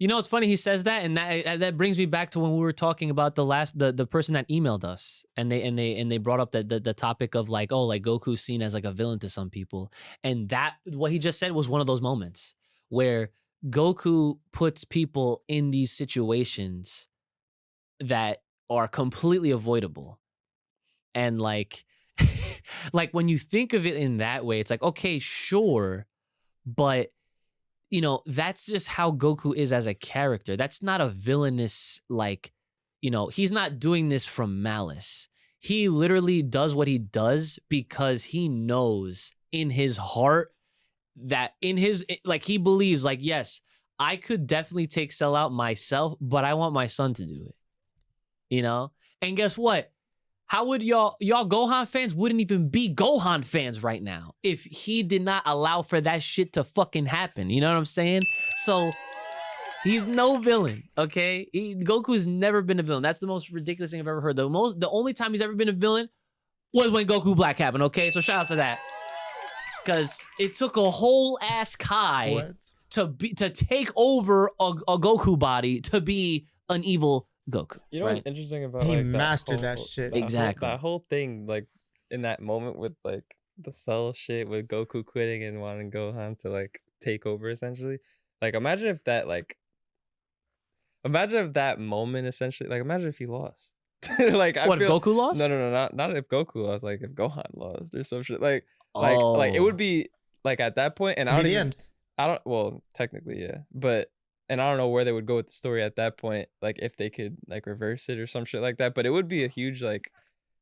It's funny he says that, and that brings me back to when we were talking about the person that emailed us, and they brought up the topic of like, oh, like Goku's seen as like a villain to some people, and that what he just said was one of those moments where Goku puts people in these situations that are completely avoidable, and like like when you think of it in that way, it's like, okay, sure, but that's just how Goku is as a character. That's not a villainous, like, he's not doing this from malice. He literally does what he does because he knows in his heart that he believes, like, yes, I could definitely take Cell out myself, but I want my son to do it. And guess what? How would y'all Gohan fans wouldn't even be Gohan fans right now if he did not allow for that shit to fucking happen. You know what I'm saying? So he's no villain, okay? Goku has never been a villain. That's the most ridiculous thing I've ever heard. The only time he's ever been a villain was when Goku Black happened, okay? So shout out to that. Because it took a whole ass Kai to take over a Goku body to be an evil Goku. You know right? what's interesting about He like mastered that shit. Exactly. That whole thing, like in that moment with like the Cell shit with Goku quitting and wanting Gohan to like take over essentially. Like imagine if that moment essentially, like imagine if he lost. Like What, if Goku lost? No, not if Goku lost, like if Gohan lost or some shit. Like it would be like at that point, and well, technically, yeah. But and I don't know where they would go with the story at that point, like if they could like reverse it or some shit like that. But it would be a huge like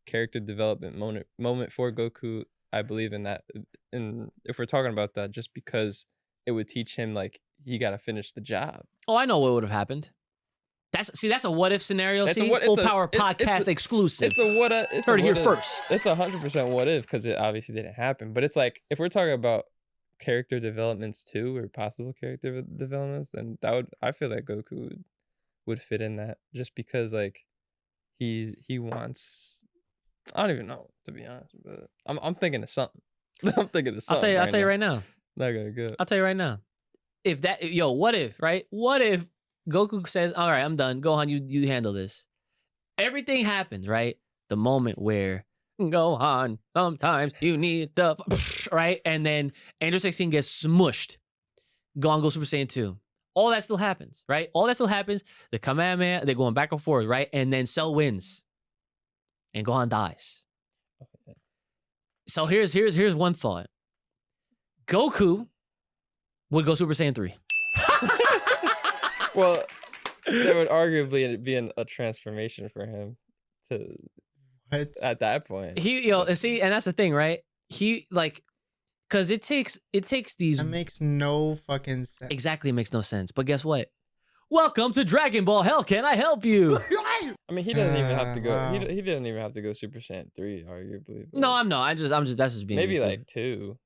character development moment for Goku. I believe in that. And if we're talking about that, just because it would teach him like he got to finish the job. Oh, I know what would have happened. That's a what if scenario. Full Power Podcast exclusive. It's a what if. It's Heard it here if. first. It's 100% what if, because it obviously didn't happen. But it's like if we're talking about character developments too, or possible character developments, then I feel like Goku would fit in that, just because like he wants. I don't even know, to be honest, but I'm thinking of something. I'm thinking of something. I'll tell you right now. Not gonna go. I'll tell you right now. If that what if, right? What if Goku says, all right, I'm done. Gohan, you handle this. Everything happens, right? The moment where Gohan, sometimes you need the right, and then Android 16 gets smushed. Gohan goes Super Saiyan 2. All that still happens, right? All that still happens. The Kamehameha, they're going back and forth, right? And then Cell wins, and Gohan dies. So here's one thought. Goku would go Super Saiyan 3. Well, there would arguably be a transformation for him to at that point. See, and that's the thing, right? He like, because it takes these. That makes no fucking sense. Exactly, it makes no sense. But guess what? Welcome to Dragon Ball. Hell, can I help you? I mean, he doesn't even have to go. Wow. He didn't even have to go Super Saiyan 3, arguably. No, I'm not. I'm just. That's just being. Maybe recent. like 2.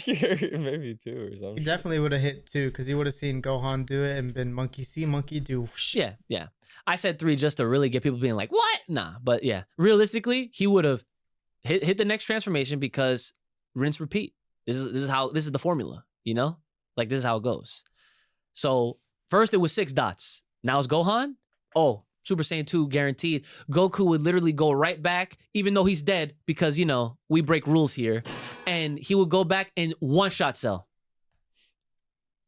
Maybe 2 or something. He definitely would have hit 2 because he would have seen Gohan do it and been monkey see, monkey do. Yeah. I said 3 just to really get people being like, what? Nah, but yeah. Realistically, he would have hit the next transformation because rinse, repeat. This is the formula, you know? Like this is how it goes. So first it was 6 dots. Now it's Gohan. Oh, Super Saiyan 2 guaranteed. Goku would literally go right back, even though he's dead, because, you know, we break rules here. And he would go back and one-shot Cell.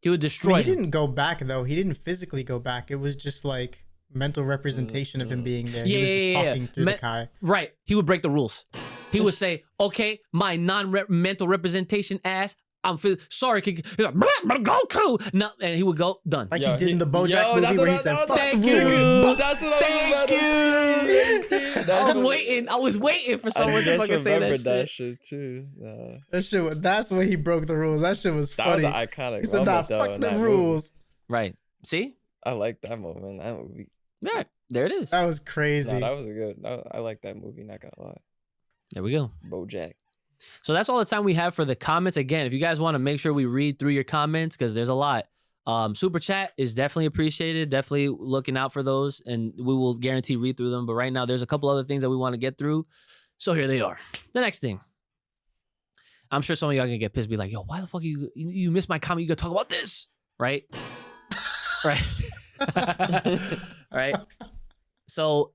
He would destroy He him. didn't go back, though. He didn't physically go back. It was just like mental representation of him being there. He was just talking through the Kai. Right. He would break the rules. He would say, okay, my non-mental representation ass, sorry, he's like, Goku. No, and he would go, done. Like he did in the BoJack movie where he said, fuck Thank the you. rules. That's what I was about to say. I was waiting for someone to fucking say that shit. Too. Nah. That's when he broke the rules. That shit was That funny. was an iconic He said, moment, nah, though, fuck in the that rules. Right. See? I like that moment. That movie. Yeah, there it is. That was crazy. Nah, that was a good. I like that movie. Not gonna lie. There we go. BoJack. So that's all the time we have for the comments. Again, if you guys want to make sure we read through your comments, because there's a lot. Super chat is definitely appreciated. Definitely looking out for those, and we will guarantee read through them. But right now, there's a couple other things that we want to get through. So here they are. The next thing. I'm sure some of y'all gonna get pissed, be like, "Yo, why the fuck you missed my comment? You gotta talk about this, right?" Right. Right. So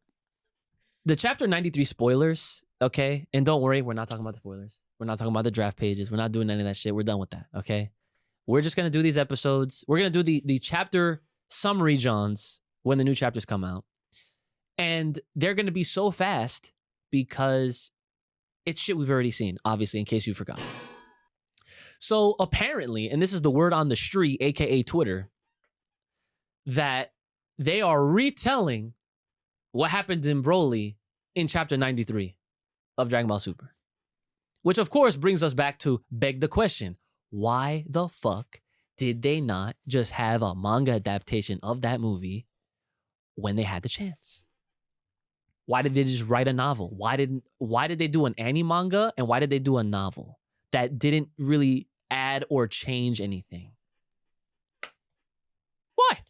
the chapter 93 spoilers. Okay, and don't worry, we're not talking about the spoilers. We're not talking about the draft pages. We're not doing any of that shit. We're done with that, okay? We're just gonna do these episodes. We're gonna do the chapter summary Johns when the new chapters come out. And they're gonna be so fast because it's shit we've already seen, obviously, in case you forgot. So apparently, and this is the word on the street, aka Twitter, that they are retelling what happened in Broly in chapter 93 of Dragon Ball Super. Which of course brings us back to beg the question, why the fuck did they not just have a manga adaptation of that movie when they had the chance? Why did they just write a novel? Why did they do an anime manga and why did they do a novel that didn't really add or change anything? Why?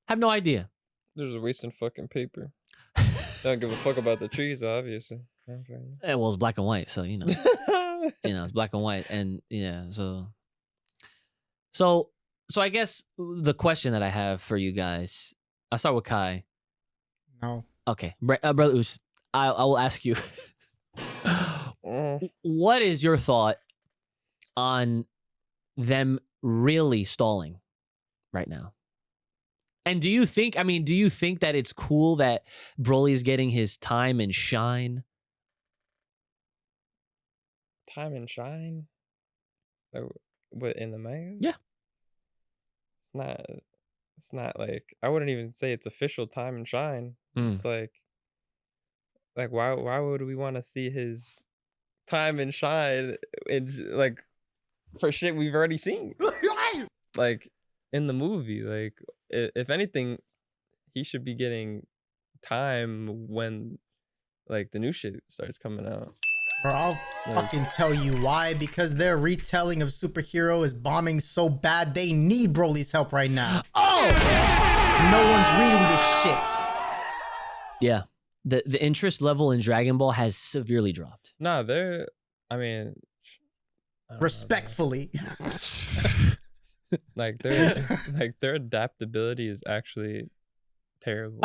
Have no idea. There's a wasting fucking paper. They don't give a fuck about the trees, obviously. Well, it's black and white, so you know, it's black and white, and yeah, so I guess the question that I have for you guys, I'll start with Kai. No. Okay, brother Us, I will ask you, what is your thought on them really stalling right now? And do you think that it's cool that Broly is getting his time and shine? Time and shine? Like, what, in the manga? Yeah. It's not like, I wouldn't even say it's official time and shine. It's like why would we want to see his time and shine like for shit we've already seen? Like in the movie, like if anything, he should be getting time when like the new shit starts coming out. Bro, I'll fucking tell you why. Because their retelling of Superhero is bombing so bad, they need Broly's help right now. Oh! No one's reading this shit. Yeah. The interest level in Dragon Ball has severely dropped. Nah, I mean... I don't know, Respectfully. like their adaptability is actually terrible.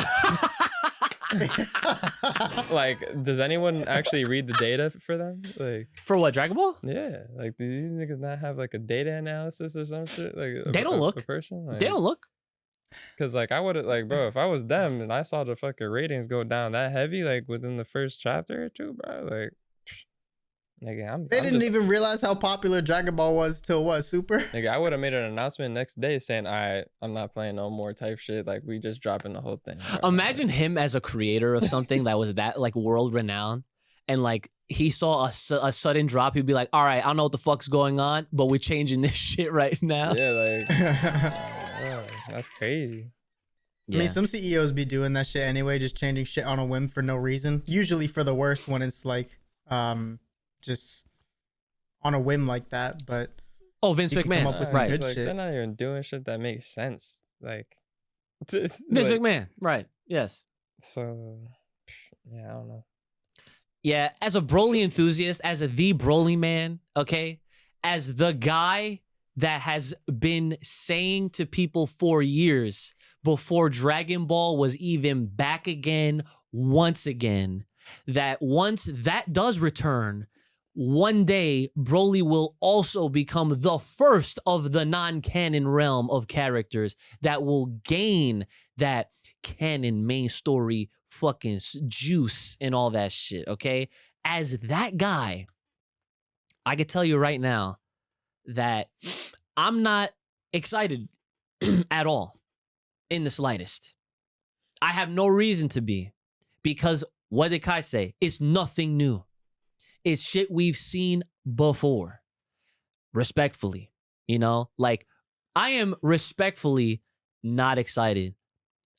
Like, does anyone actually read the data for them? Like, For what, Dragon Ball? yeah, like, do these niggas not have like a data analysis or some shit? Like, They don't look. a person? Like, They don't look. Cause like I would have, like, bro, if I was them and I saw the fucking ratings go down that heavy, like within the first chapter or two, bro, like, nigga, They didn't even realize how popular Dragon Ball was till what, Super? Nigga, I would have made an announcement next day saying, all right, I'm not playing no more type shit. Like, we just dropping the whole thing. Bro. Imagine him as a creator of something that was that like world renowned, and like he saw a sudden drop. He'd be like, all right, I don't know what the fuck's going on, but we're changing this shit right now. Yeah, like, bro, that's crazy. I mean, some CEOs be doing that shit anyway, just changing shit on a whim for no reason. Usually for the worst when it's like, just on a whim like that. But oh, Vince you can come McMahon, up with some right? good Like, shit. they're not even doing shit that makes sense. Like, Vince like, McMahon, right? Yes. So, yeah, I don't know. Yeah, as a Broly enthusiast, as the Broly man, okay, as the guy that has been saying to people for years before Dragon Ball was even back again, once again, that once that does return, one day Broly will also become the first of the non-canon realm of characters that will gain that canon main story fucking juice and all that shit, okay? As that guy, I could tell you right now that I'm not excited at all in the slightest. I have no reason to be, because what did Kai say? It's nothing new. It's shit we've seen before. Respectfully, like I am respectfully not excited.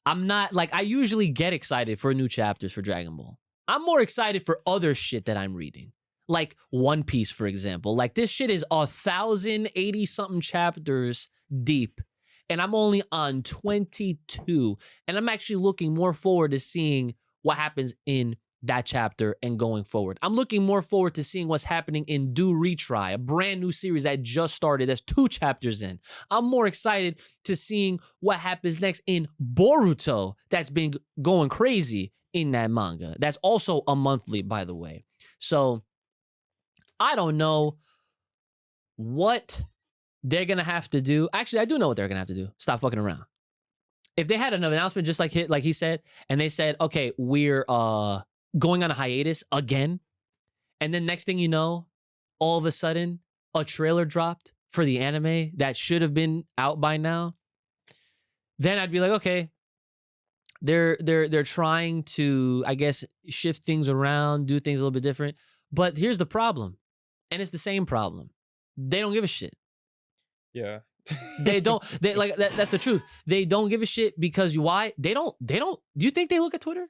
I'm not, like, I usually get excited for new chapters for Dragon Ball. I'm more excited for other shit that I'm reading. Like One Piece, for example. Like, this shit is 1,080 something chapters deep. And I'm only on 22. And I'm actually looking more forward to seeing what happens in that chapter and going forward. I'm looking more forward to seeing what's happening in Do Retry, a brand new series that just started. That's 2 chapters in. I'm more excited to seeing what happens next in Boruto. That's been going crazy in that manga. That's also a monthly, by the way. So I don't know what they're going to have to do. Actually, I do know what they're going to have to do. Stop fucking around. If they had another announcement just like he said, and they said, okay, we're going on a hiatus again, and then next thing you know, all of a sudden, a trailer dropped for the anime that should have been out by now, then I'd be like, okay, they're trying to, I guess, shift things around, do things a little bit different. But here's the problem, and it's the same problem. They don't give a shit. Yeah. They don't. They like that's the truth. They don't give a shit because why? They don't. Do you think they look at Twitter?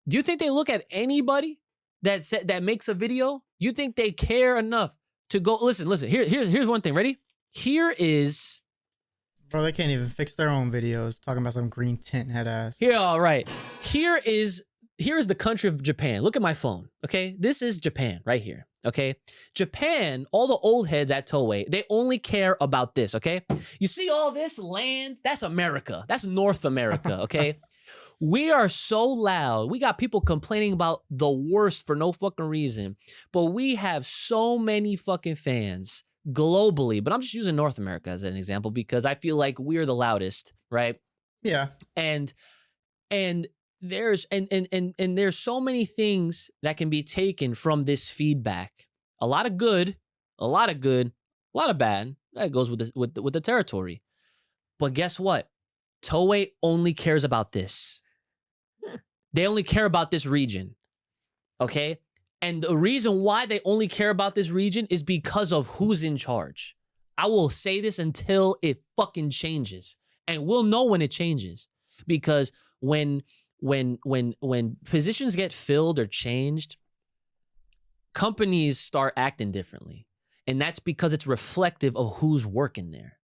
Do you think they look at anybody that makes a video? You think they care enough to go? Listen. Here's one thing. Ready? Here is. Bro, they can't even fix their own videos. Talking about some green tint head ass. Yeah, all right. Here's the country of Japan. Look at my phone. Okay, this is Japan right here. Okay, Japan. All the old heads at Toei, they only care about this. Okay, you see all this land? That's America. That's North America. Okay. We are so loud. We got people complaining about the worst for no fucking reason. But we have so many fucking fans globally. But I'm just using North America as an example because I feel like we're the loudest, right? Yeah. And there's there's so many things that can be taken from this feedback. A lot of good, a lot of bad. That goes with the territory. But guess what? Toei only cares about this. They only care about this region, okay? And the reason why they only care about this region is because of who's in charge. I will say this until it fucking changes. And we'll know when it changes. Because when positions get filled or changed, companies start acting differently. And that's because it's reflective of who's working there,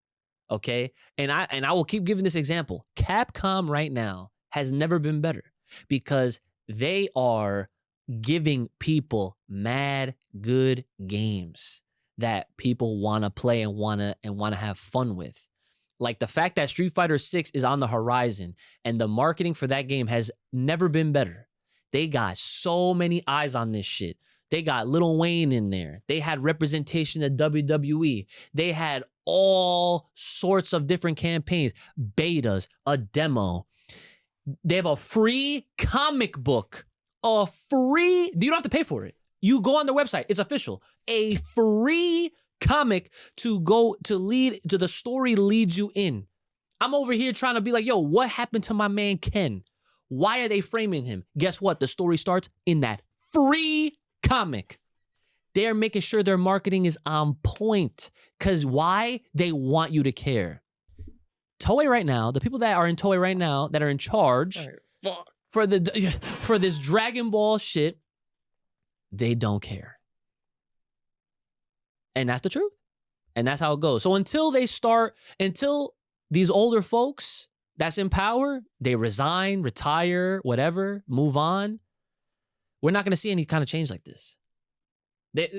okay? And I will keep giving this example. Capcom right now has never been better. Because they are giving people mad good games that people want to play and want to have fun with. Like the fact that Street Fighter 6 is on the horizon and the marketing for that game has never been better. They got so many eyes on this shit. They got Lil Wayne in there. They had representation at WWE. They had all sorts of different campaigns, betas, a demo. They have a free comic book. You don't have to pay for it. You go on their website. It's official. A free comic to the story leads you in. I'm over here trying to be like, yo, what happened to my man Ken? Why are they framing him? Guess what? The story starts in that free comic. They're making sure their marketing is on point. Because why? They want you to care. Toei right now, the people that are in Toei right now that are in charge for this Dragon Ball shit, they don't care. And that's the truth. And that's how it goes. So until these older folks that's in power, they resign, retire, whatever, move on, we're not going to see any kind of change like this.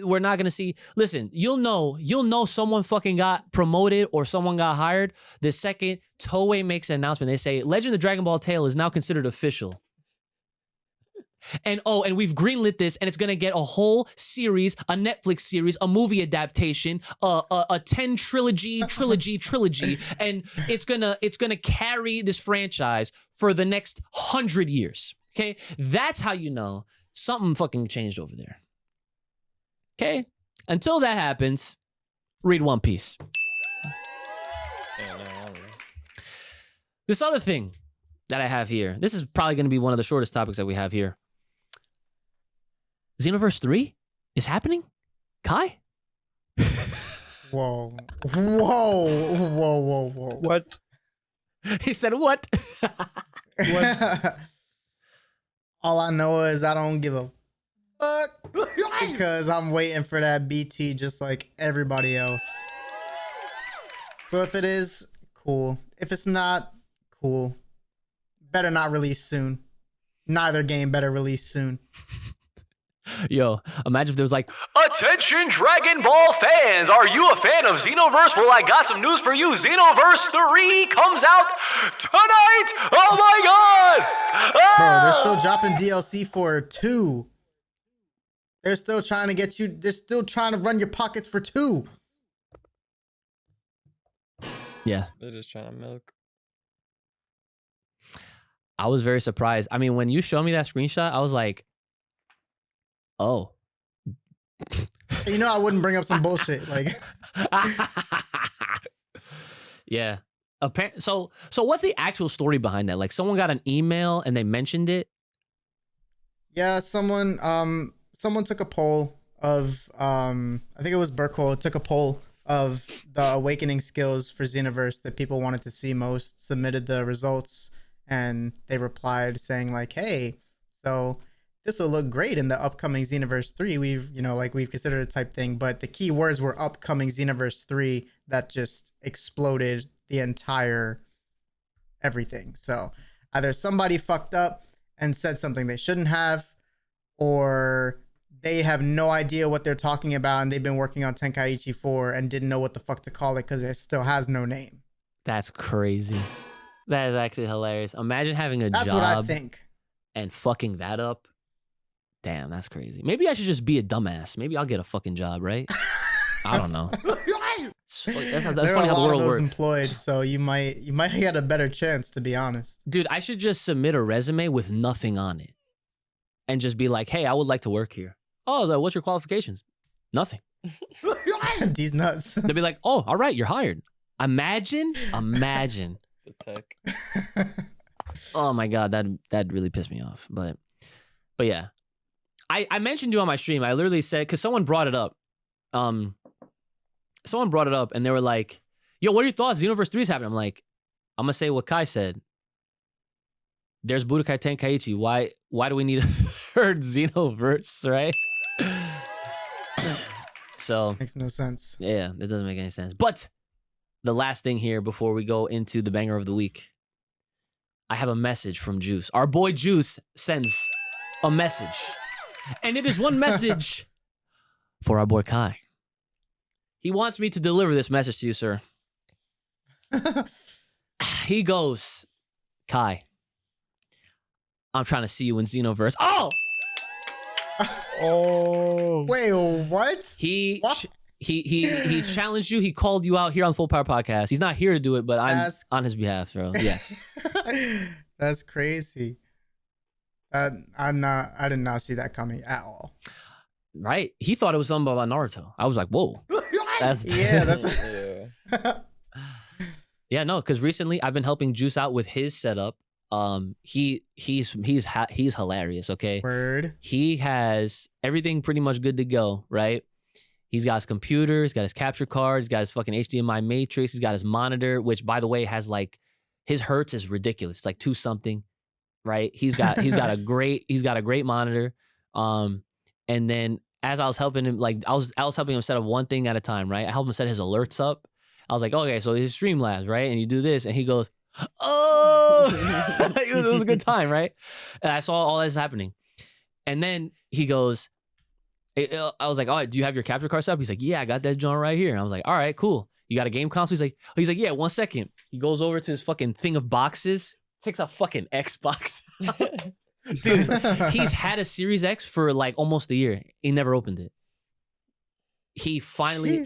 We're not going to see, listen, you'll know someone fucking got promoted or someone got hired the second Toei makes an announcement. They say, Legend of Dragon Ball Tale is now considered official. And we've greenlit this and it's going to get a whole series, a Netflix series, a movie adaptation, a 10 trilogy, and it's going to carry this franchise for the next 100 years. Okay? That's how you know something fucking changed over there. Okay? Until that happens, read One Piece. This other thing that I have here, this is probably going to be one of the shortest topics that we have here. Xenoverse 3 is happening? Kai? Whoa. What? He said what? What? All I know is I don't give a fuck because I'm waiting for that BT just like everybody else. So if it is, cool. If it's not, cool. Better not release soon. Neither game better release soon. Yo, imagine if there was like, attention Dragon Ball fans, are you a fan of Xenoverse? Well, I got some news for you. Xenoverse 3 comes out tonight. Oh my god! Bro, they're still dropping DLC for 2. They're still trying to get you, they're still trying to run your pockets for 2. Yeah. They're just trying to milk. I was very surprised. I mean, when you showed me that screenshot, I was like, oh. You know I wouldn't bring up some bullshit. Like, yeah. So what's the actual story behind that? Like someone got an email and they mentioned it? yeah, someone took a poll of I think it was Burkle took a poll of the awakening skills for Xenoverse that people wanted to see most, submitted the results, and they replied saying like, hey, So this will look great in the upcoming Xenoverse 3. We've considered a type thing, but the key words were upcoming Xenoverse 3 that just exploded the entire everything. So either somebody fucked up and said something they shouldn't have, or they have no idea what they're talking about and they've been working on Tenkaichi 4 and didn't know what the fuck to call it because it still has no name. That's crazy. That is actually hilarious. Imagine having a That's job what I think. and fucking that up. Damn, that's crazy. Maybe I should just be a dumbass. Maybe I'll get a fucking job, right? I don't know. That's There funny are how a the lot of world those works. employed, so you might get a better chance, to be honest. Dude, I should just submit a resume with nothing on it and just be like, hey, I would like to work here. Oh, what's your qualifications? Nothing. These nuts. They'll be like, oh, all right, you're hired. Imagine. The tech. Oh my God, that really pissed me off. But yeah. I mentioned you on my stream. I literally said, because someone brought it up. Someone brought it up and they were like, yo, what are your thoughts? Xenoverse 3 is happening. I'm like, I'm gonna say what Kai said. There's Budokai Tenkaichi. Why do we need a third Xenoverse, right? So Makes no sense. yeah, that doesn't make any sense. But the last thing here before we go into the banger of the week, I have a message from Juice. Our boy Juice sends a message. And it is one message for our boy Kai. He wants me to deliver this message to you, sir. He goes, Kai, I'm trying to see you in Xenoverse. Oh! Oh. Wait, what? He What? he challenged you. He called you out here on Full Power Podcast. He's not here to do it, but I'm That's- on his behalf, bro. Yes. That's crazy. I did not see that coming at all. Right? He thought it was something about Naruto. I was like, whoa. That's Yeah, that's Yeah. yeah, no, because recently I've been helping Juice out with his setup. He's hilarious. Okay, word. he has everything pretty much good to go. Right? He's got his computer, he's got his capture card, he's got his fucking HDMI matrix, he's got his monitor, which by the way has like his hertz is ridiculous. It's like 2 something. Right? He's got a great monitor. And then as I was helping him, like I was helping him set up one thing at a time, right? I helped him set his alerts up. I was like, okay, so his Streamlabs, right? And you do this, and he goes, oh, it was a good time, right? And I saw all this happening. And then he goes, I was like, oh, do you have your capture card set up? He's like, yeah, I got that joint right here. And I was like, all right, cool. You got a game console? He's like, yeah, 1 second. He goes over to his fucking thing of boxes, takes a fucking Xbox. Dude, he's had a Series X for like almost a year. He never opened it. He finally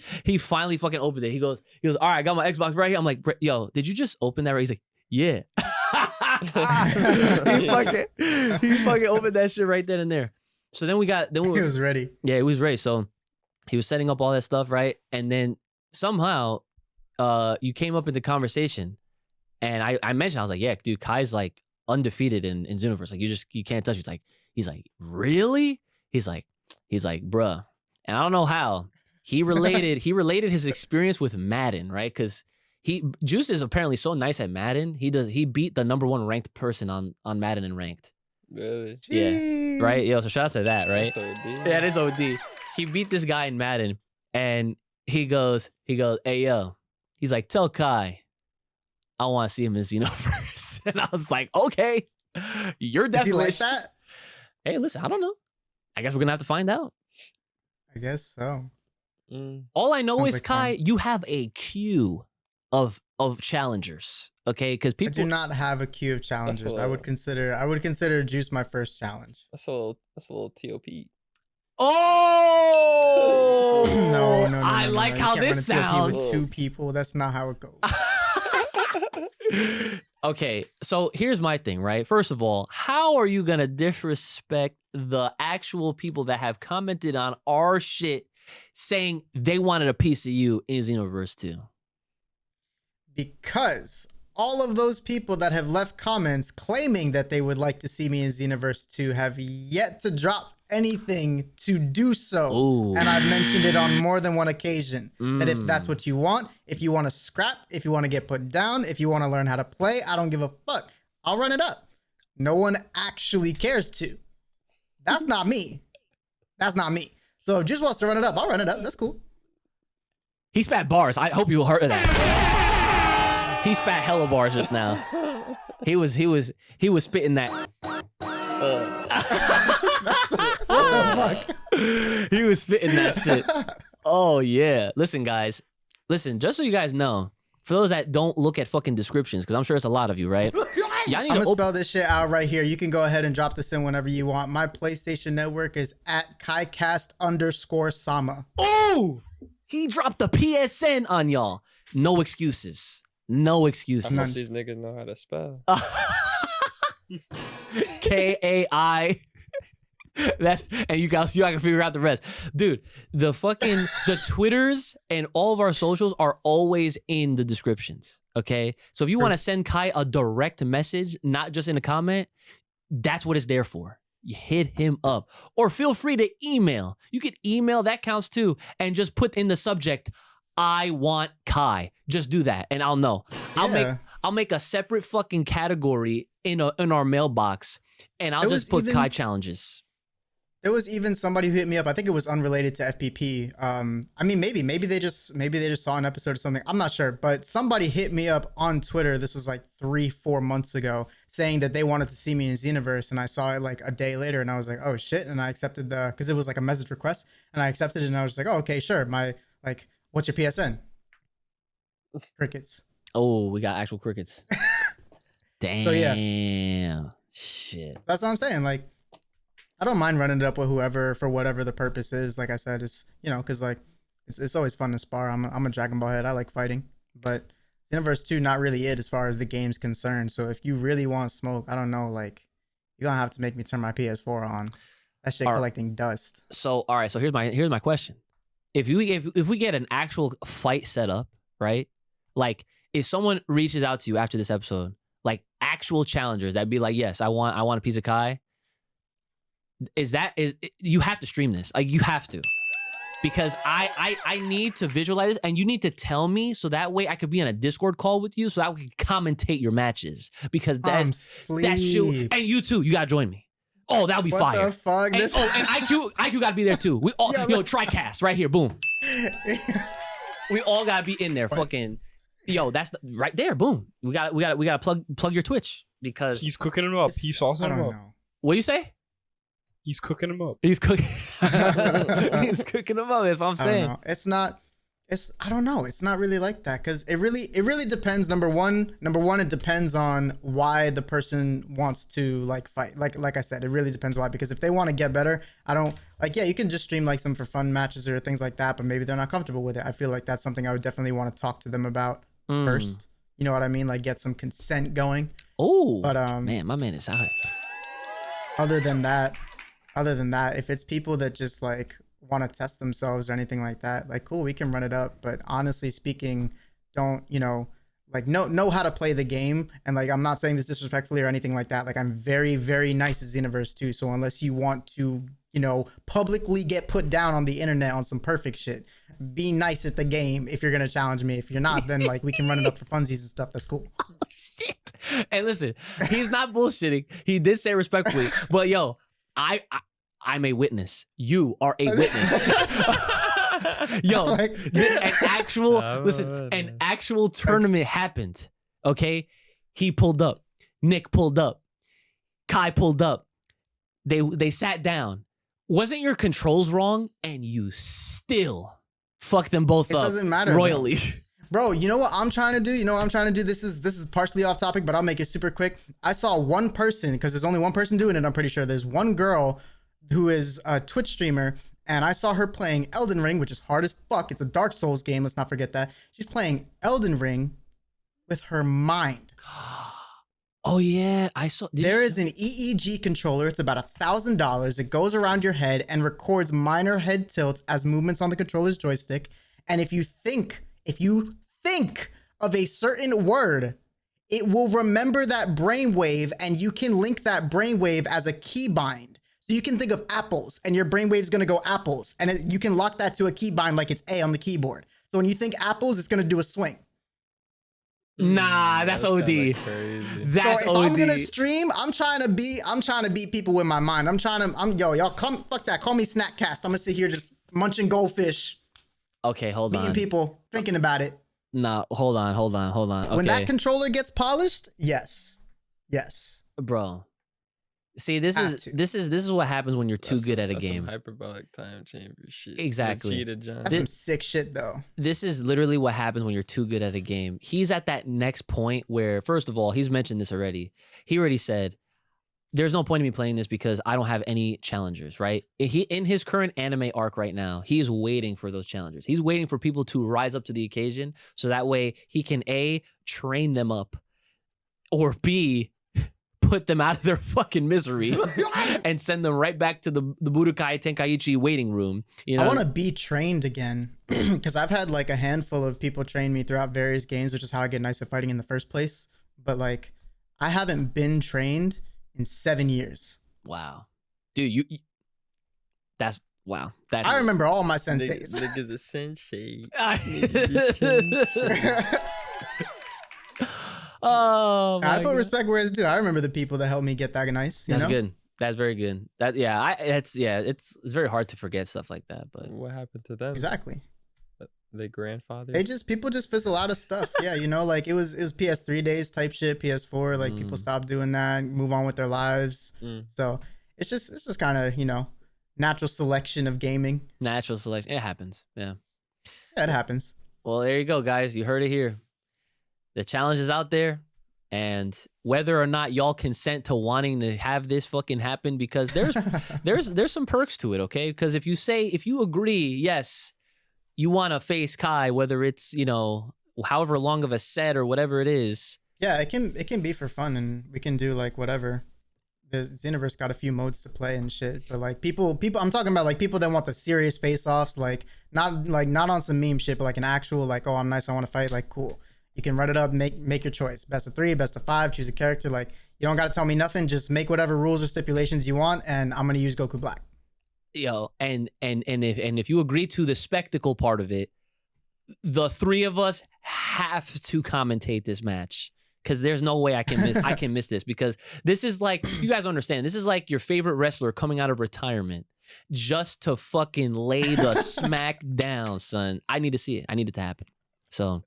fucking opened it. He goes, all right, I got my Xbox right here. I'm like, yo, did you just open that right? He's like, yeah. he fucking opened that shit right then and there. So then He was ready. yeah, he was ready. So he was setting up all that stuff, right? And then somehow you came up in the conversation and I mentioned, I was like, yeah, dude, Kai's like undefeated in Xenoverse. Like you can't touch it. He's like, really? He's like, bruh. And I don't know how. He related his experience with Madden, right? Because Juice is apparently so nice at Madden. He beat the #1 ranked person on Madden and ranked. Really? Yeah. Right? Yo, so shout out to that, right? That's OD. Yeah, it is OD. He beat this guy in Madden and he goes, hey yo. He's like, tell Kai, I want to see him in Xenoverse. And I was like, okay. You're Is definitely he like that? Hey, listen, I don't know. I guess we're gonna have to find out. I guess so. All I know Sounds is, like Kai, fun. you have a queue of challengers. Okay, because I do people not have a queue of challengers. I would Buffalo. consider Juice my first challenge. That's a little TOP. Oh No. I like You how can't this run a TLP sounds. with 2 people. That's not how it goes. Okay, so here's my thing, right? First of all, how are you gonna disrespect the actual people that have commented on our shit saying they wanted a piece of you in Xenoverse 2? Because all of those people that have left comments claiming that they would like to see me in Xenoverse 2 have yet to drop anything to do so. Ooh. And I've mentioned it on more than one occasion that if Mm. that's what you want, if you want to scrap, if you want to get put down, if you want to learn how to play, I don't give a fuck. I'll run it up. No one actually cares to. That's not me. That's not me. So if Juice wants to run it up, I'll run it up. That's cool. He spat bars. I hope you heard that. He spat hella bars just now. He was spitting that. What the fuck? He was spitting that shit. Oh yeah. Listen, guys. Listen, just so you guys know, for those that don't look at fucking descriptions, because I'm sure it's a lot of you, right? Y'all need I'm to gonna spell this shit out right here. You can go ahead and drop this in whenever you want. My PlayStation network is at KaiCast_Sama. Oh, he dropped the PSN on y'all. No excuses. No I excuses. hope these niggas know how to spell. KAI. That's and you guys can figure out the rest. Dude, the Twitters and all of our socials are always in the descriptions. Okay. So if you want to send Kai a direct message, not just in a comment, that's what it's there for. You hit him up. Or feel free to email. You could email, that counts too, and just put in the subject, I want Kai. Just do that and I'll know. Yeah. I'll make a separate fucking category in our mailbox and I'll just put Kai challenges. There was even somebody who hit me up. I think it was unrelated to FPP. I mean, maybe they just saw an episode or something. I'm not sure, but somebody hit me up on Twitter. This was like 3-4 months ago, saying that they wanted to see me in Xenoverse, and I saw it like a day later, and I was like, oh shit, and I accepted because it was like a message request, and I accepted it, and I was like, oh okay, sure. What's your PSN? Crickets. Oh, we got actual crickets. Damn. So yeah, shit. that's what I'm saying. Like, I don't mind running it up with whoever for whatever the purpose is. Like I said, it's, because like it's always fun to spar. I'm a Dragon Ball head. I like fighting, but Xenoverse 2 not really it as far as the game's concerned. So if you really want smoke, I don't know, like you're gonna have to make me turn my PS4 on. That shit collecting dust. So all right, so here's my question. If we get an actual fight set up, right? Like if someone reaches out to you after this episode, like actual challengers that'd be like, yes, I want a piece of Kai. You have to stream this, like you have to, because I need to visualize this, and you need to tell me so that way I could be on a Discord call with you so I can commentate your matches, because that shit, and you too, you gotta join me. Oh, that'll be fire. What the fuck? And IQ gotta be there too. We all TriCast right here, boom. We all gotta be in there. What? Fucking that's right there, boom. We gotta plug your Twitch, because He's cooking him up. He's saucing I him don't up. know. what do you say? He's cooking him up. He's cooking. He's cooking them up. That's what I'm I don't saying. know. I don't know. It's not really like that, because it really depends. Number one, it depends on why the person wants to like fight. Like I said, it really depends why. Because if they want to get better, I don't like. Yeah, you can just stream like some for fun matches or things like that. But maybe they're not comfortable with it. I feel like that's something I would definitely want to talk to them about first. You know what I mean? Like get some consent going. Oh, But man, my man is out. other than that, if it's people that just like want to test themselves or anything like that, like cool, we can run it up. But honestly speaking, don't like know how to play the game. And like, I'm not saying this disrespectfully or anything like that. Like I'm very, very nice at Xenoverse 2. So unless you want to, publicly get put down on the internet on some perfect shit, be nice at the game if you're gonna challenge me. If you're not, then like we can run it up for funsies and stuff. That's cool. Shit. And listen, he's not bullshitting. He did say respectfully, but yo, I'm a witness. You are a witness. Yo, an actual tournament happened. Okay, he pulled up. Nick pulled up. Kai pulled up. They sat down. Wasn't your controls wrong? And you still fucked them both up. It doesn't matter royally. Bro, you know what I'm trying to do? This is partially off topic, but I'll make it super quick. I saw one person, because there's only one person doing it, I'm pretty sure. There's one girl who is a Twitch streamer, and I saw her playing Elden Ring, which is hard as fuck. It's a Dark Souls game, let's not forget that. She's playing Elden Ring with her mind. Oh yeah, I saw. There is an EEG controller. It's about $1,000. It goes around your head and records minor head tilts as movements on the controller's joystick. And if you think of a certain word, it will remember that brainwave, and you can link that brainwave as a keybind. So you can think of apples, and your brainwave is going to go apples, and you can lock that to a keybind like it's A on the keyboard. So when you think apples, it's going to do a swing. Nah, that's OD. kinda crazy. That's so if OD. I'm gonna stream, I'm trying to beat people with my mind. Y'all come fuck that. Call me Snackcast. I'm gonna sit here just munching goldfish, Okay, hold beating on. people, thinking about it. No, hold on. Okay. When that controller gets polished, yes. Bro. See, this Have is to. this is what happens when you're too good at a That's some game. hyperbolic time chamber shit. Exactly. Cheetah John. That's some sick shit though. This is literally what happens when you're too good at a game. He's at that next point where, first of all, he's mentioned this already. He already said, there's no point in me playing this because I don't have any challengers, right? He in his current anime arc right now, he is waiting for those challengers. He's waiting for people to rise up to the occasion so that way he can A, train them up, or B, put them out of their fucking misery and send them right back to the Budokai Tenkaichi waiting room. You know? I want to be trained again because I've had like a handful of people train me throughout various games, which is how I get nice at fighting in the first place. But like, I haven't been trained in 7 years. Wow. Dude, that's wow. That's I remember all my Nigga, senseis. nigga the sensei. Oh, my I put God. respect where it's due. I remember the people that helped me get that nice. You That's know? good. That's very good. It's very hard to forget stuff like that. But What happened to them? Exactly. They grandfather. People just fizzle out of stuff. Yeah, you know, like it was PS3 days type shit, PS4, like people stopped doing that, move on with their lives. So it's just kind of, you know, natural selection of gaming. natural selection, it happens. Yeah. That happens. Well, there you go, guys. You heard it here. The challenge is out there, and whether or not y'all consent to wanting to have this fucking happen, because there's some perks to it, okay? Because if you agree, yes, you want to face Kai, whether it's, you know, however long of a set or whatever it is. Yeah, it can be for fun, and we can do like whatever. The Xenoverse got a few modes to play and shit, but like people, I'm talking about like people that want the serious face-offs, like not on some meme shit, but like an actual like, oh, I'm nice, I want to fight. Like, cool. You can write it up, make your choice. Best of 3, best of 5, choose a character. Like, you don't got to tell me nothing. Just make whatever rules or stipulations you want, and I'm gonna use Goku Black. Yo, and if you agree to the spectacle part of it, the 3 of us have to commentate this match, because there's no way I can miss this, because this is like, you guys understand, this is like your favorite wrestler coming out of retirement just to fucking lay the smack down, son. I need to see it. I need it to happen. So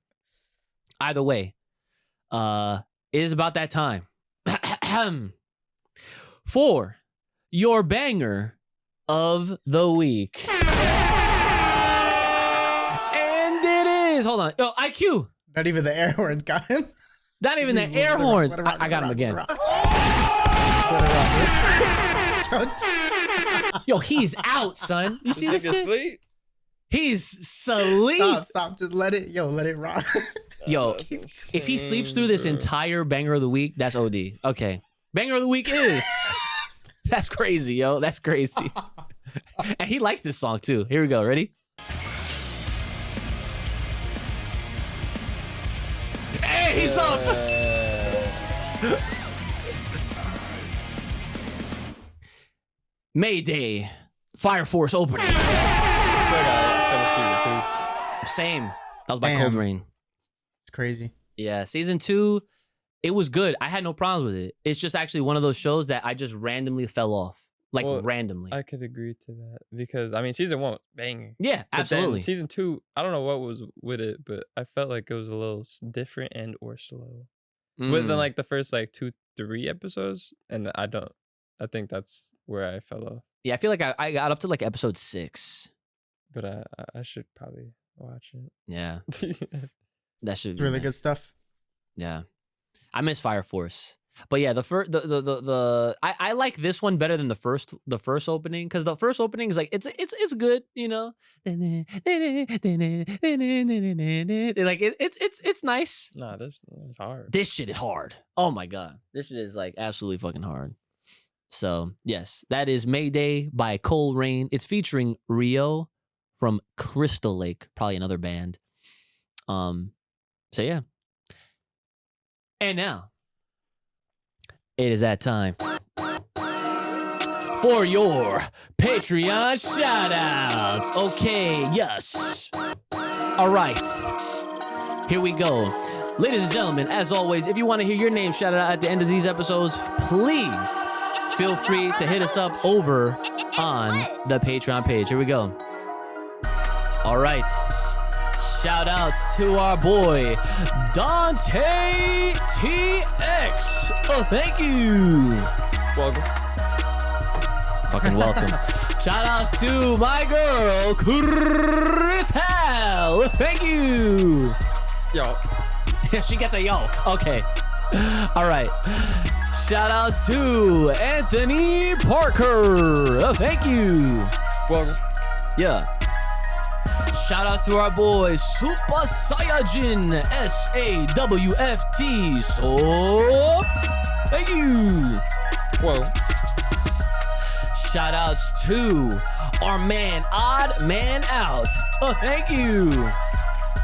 either way, it is about that time for your banger of the week. And it is, hold on. Yo, IQ. Not even the air horns got him. Not even the Let air it rock, horns. let it rock, I got him let it again. rock, let it rock. Yo, he's out, son. You see this nigga kid? sleep? He's asleep. Stop. Just let it rock. Yo, That's if he sleeps through this insane, bro. entire banger of the week, that's OD. Okay. Banger of the week is. That's crazy, yo. That's crazy. And he likes this song too. Here we go. Ready? Hey, he's up. Mayday. Fire Force opening. It's like I finished Same. That was by Damn. Cold Rain. It's crazy. Yeah, season 2, it was good. I had no problems with it. It's just actually one of those shows that I just randomly fell off. Like, Well, randomly. I could agree to that because I mean season 1 banging. Yeah, But absolutely. then season 2, I don't know what was with it, but I felt like it was a little different and or slow. Within Mm. like the first like 2-3 episodes, and I think that's where I fell off. Yeah, I feel like I got up to like episode 6. But I should probably watch Yeah, it. that should It's be really nice. good stuff. Yeah, I miss Fire Force, but yeah, I like this one better than the first opening, because the first opening is like it's good, you know. Like it's nice. Nah, this is hard. This shit is hard. Oh my god, this shit is like absolutely fucking hard. So yes, that is Mayday by Cold Rain. It's featuring Rio from Crystal Lake, probably another band. So yeah. And now it is that time for your Patreon shoutouts. Okay, yes. All right. Here we go. Ladies and gentlemen, as always, if you want to hear your name shouted out at the end of these episodes, please feel free to hit us up over on the Patreon page. Here we go. All right. Shout outs to our boy, Dante TX. Oh, thank you. Welcome. Fucking welcome. Shout outs to my girl, Chris Hal. Thank you. Yo. She gets a yo. Okay. All right. Shout outs to Anthony Parker. Oh, thank you. Welcome. Yeah. Shout outs to our boy Super Saiyajin SAWFT Soft. Thank you. Whoa. Shout outs to our man Odd Man Out. Oh, thank you.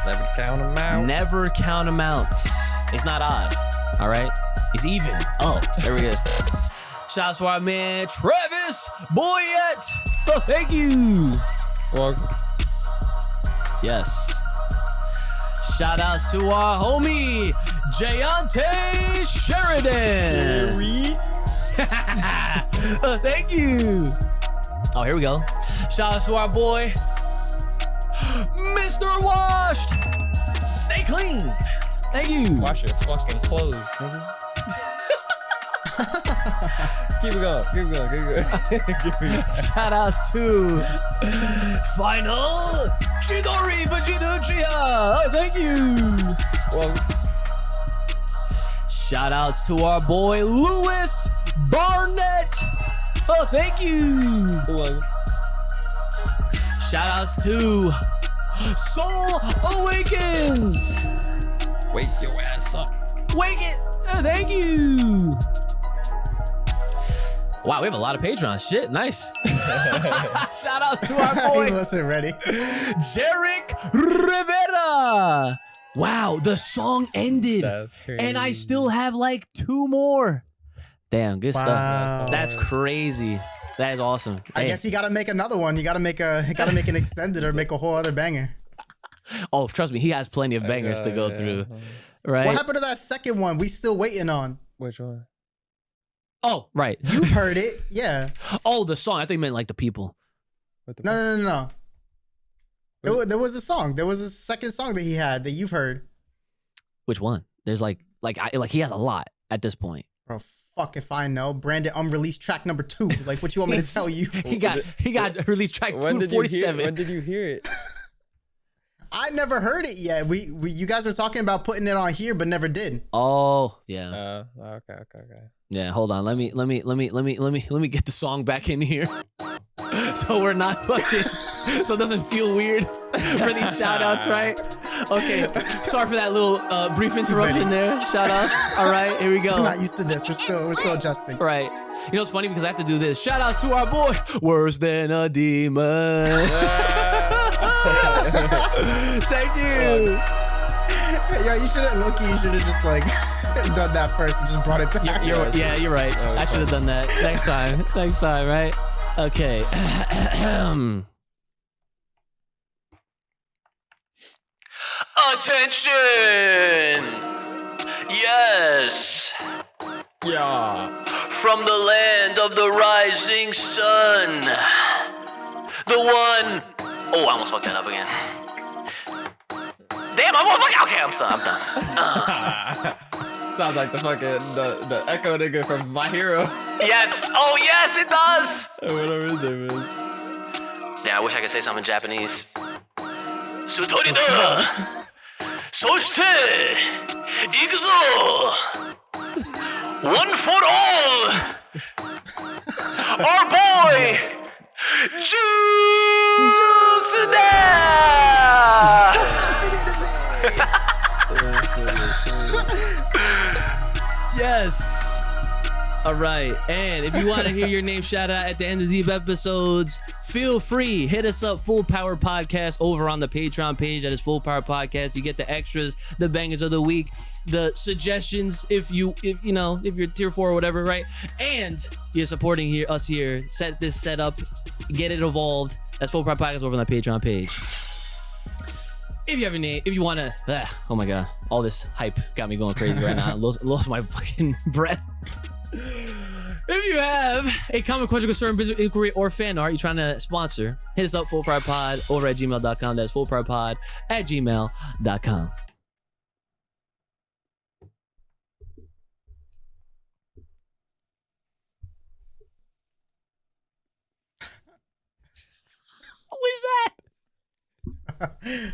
Never count them out. Never count him out. He's not odd. All right. He's even. Oh, there he is. Shout outs to our man Travis Boyette. Oh, thank you. Welcome. Yes. Shout outs to our homie, Jayante Sheridan. Oh, thank you. Oh, here we go. Shout outs to our boy, Mr. Washed. Stay clean. Thank you. Wash your fucking clothes, nigga. Keep it going. Keep it going. Keep it going. Keep it going. Shout outs to Final Chidori Vajinuchia. Oh, thank you. Well, Shout outs to our boy Lewis Barnett. Oh, thank you. well, Shout outs to Soul Awakens. wake your ass up. Wake it. Oh, thank you. Wow, we have a lot of Patreons. Shit, nice. Shout out to our He boy, wasn't ready. Jerick Rivera. Wow, the song ended. That's crazy. And I still have like 2 more. Damn, good Wow. stuff. That's crazy. That is awesome. I Hey. guess you gotta make another one. You gotta make an extended or make a whole other banger. Oh, trust me, he has plenty of bangers to go Yeah. through. Right? What happened to that second one? We still waiting on. Which one? Oh, right. You've heard it, yeah. Oh, the song. I think you meant like the people. What the No. There was a song. There was a second song that he had that you've heard. Which one? There's like he has a lot at this point. Bro, fuck if I know. Branded unreleased track number 2. Like, what you want me to tell you? He got released track When did you hear? 247. When did you hear it? I never heard it yet. You guys were talking about putting it on here, but never did. Oh, yeah. Okay. Yeah, hold on. Let me get the song back in here. So we're not fucking so it doesn't feel weird for these shout outs, right? Okay. Sorry for that little brief interruption there. Shout outs. All right, here we go. I'm not used to this. We're still adjusting. Right. You know it's funny because I have to do this. Shout outs to our boy, Worse Than a Demon. Thank you. Yo, you should have Loki. You should have just like done that first and just brought it back. You're right. I should have done that next time, right? Okay. Attention! Yes! Yeah. From the land of the rising sun. The one... Oh, I almost fucked that up again. Damn, I almost fucked... Okay, I'm done. Sounds like the fucking the echo nigga from My Hero. Yes! Oh, yes, it does! Whatever his name is. Yeah, I wish I could say something in Japanese. Sutorida! Soshite! Ikuzo! One for all! Our boy! Jusuda! Yes. All right. And if you want to hear your name shout out at the end of these episodes, feel free. Hit us up, Full Power Podcast, over on the Patreon page. That is Full Power Podcast. You get the extras, the bangers of the week, the suggestions if you're tier 4 or whatever, right? And you're supporting us here. Set this set up, get it evolved. That's Full Power Podcast over on the Patreon page. If you have any, if you want to, oh my god, all this hype got me going crazy right now. I lost my fucking breath. If you have a comment, question, concern, business inquiry, or fan art you're trying to sponsor, hit us up, fullpriorpod over at gmail.com. That's fullpriorpod at gmail.com. What is that?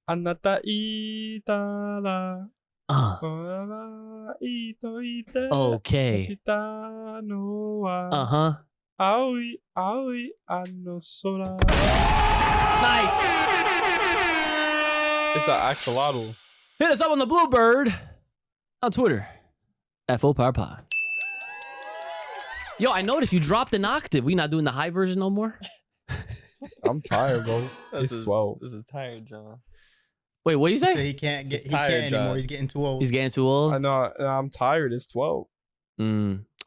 Anata itara. Ora ito ite. Okay. Shita no wa. Uh-huh. Aoi aoi ano sora. Nice. It's an axolotl. Hit us up on the Bluebird on Twitter at fullpriorpod. Yo, I noticed you dropped an octave. We not doing the high version no more? I'm tired, bro. This It's is 12. This is tired, John. Wait, what you So say? he can't He's get. He tired, can't anymore. Josh. He's getting too old. He's getting too old? I know. I'm tired. It's 12.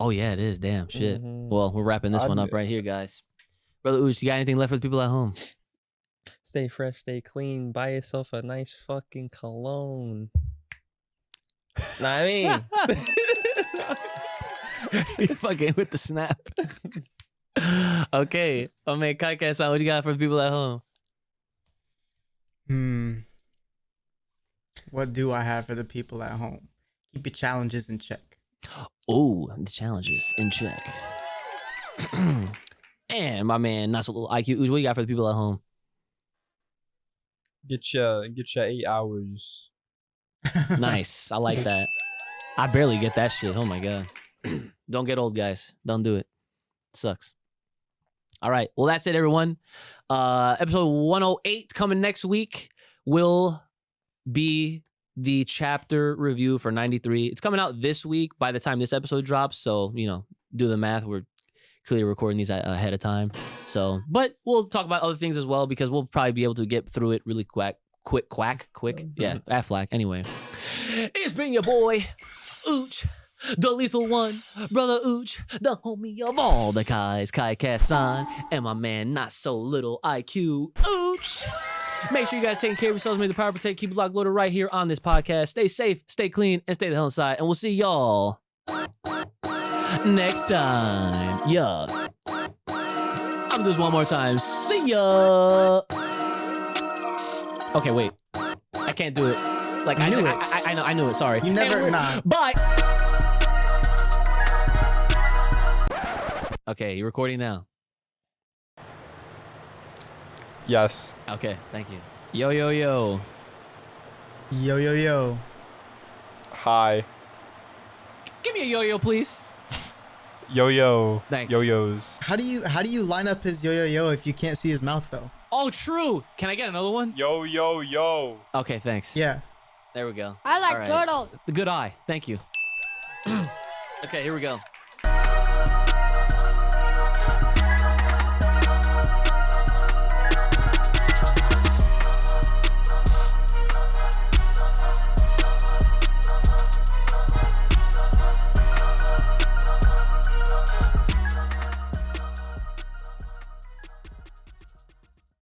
Oh, yeah, it is. Damn, shit. Mhm. Well, we're wrapping this one up right here, guys. Brother Ooch, you got anything left for the people at home? Stay fresh, stay clean. Buy yourself a nice fucking cologne. Know what I mean? You fucking with the snap. Okay. Oh, man, Kai-Kai-san, what you got for the people at home? What do I have for the people at home? Keep your challenges in check. Oh, the challenges in check. And my man, not so little IQ. Ooch, what you got for the people at home? Get your 8 hours. Nice. I like that. I barely get that shit. Oh my god. Don't get old, guys. Don't do it. Sucks. All right. Well, that's it, everyone. Episode 108 coming next week will be the chapter review for 93. It's coming out this week by the time this episode drops. So, you know, do the math. We're clearly recording these ahead of time. So, but we'll talk about other things as well because we'll probably be able to get through it really quick. Yeah, Aflac. Anyway, it's been your boy, Ooch, the lethal one, brother Ooch, the homie of all the Kais, Kai-Kai-san, and my man, not so little IQ, Ooch. Make sure you guys taking care of yourselves. May the power protect. Keep it locked, loaded right here on this podcast. Stay safe, stay clean, and stay the hell inside. And we'll see y'all next time. Yeah. I'm gonna do this one more time. See ya. Okay, wait. I can't do it. Like I knew it. I knew it. Sorry. You never. Nah. Bye. Okay, you're recording now. Yes. Okay, thank you. Yo, yo, yo. Yo yo yo. Hi. Give me a yo-yo, please. Yo-yo. Thanks. Yo-yos. How do you line up his yo yo yo if you can't see his mouth though? Oh, true. Can I get another one? Yo, yo, yo. Okay, thanks. Yeah. There we go. I like All right. turtles. The good eye. Thank you. Okay, here we go.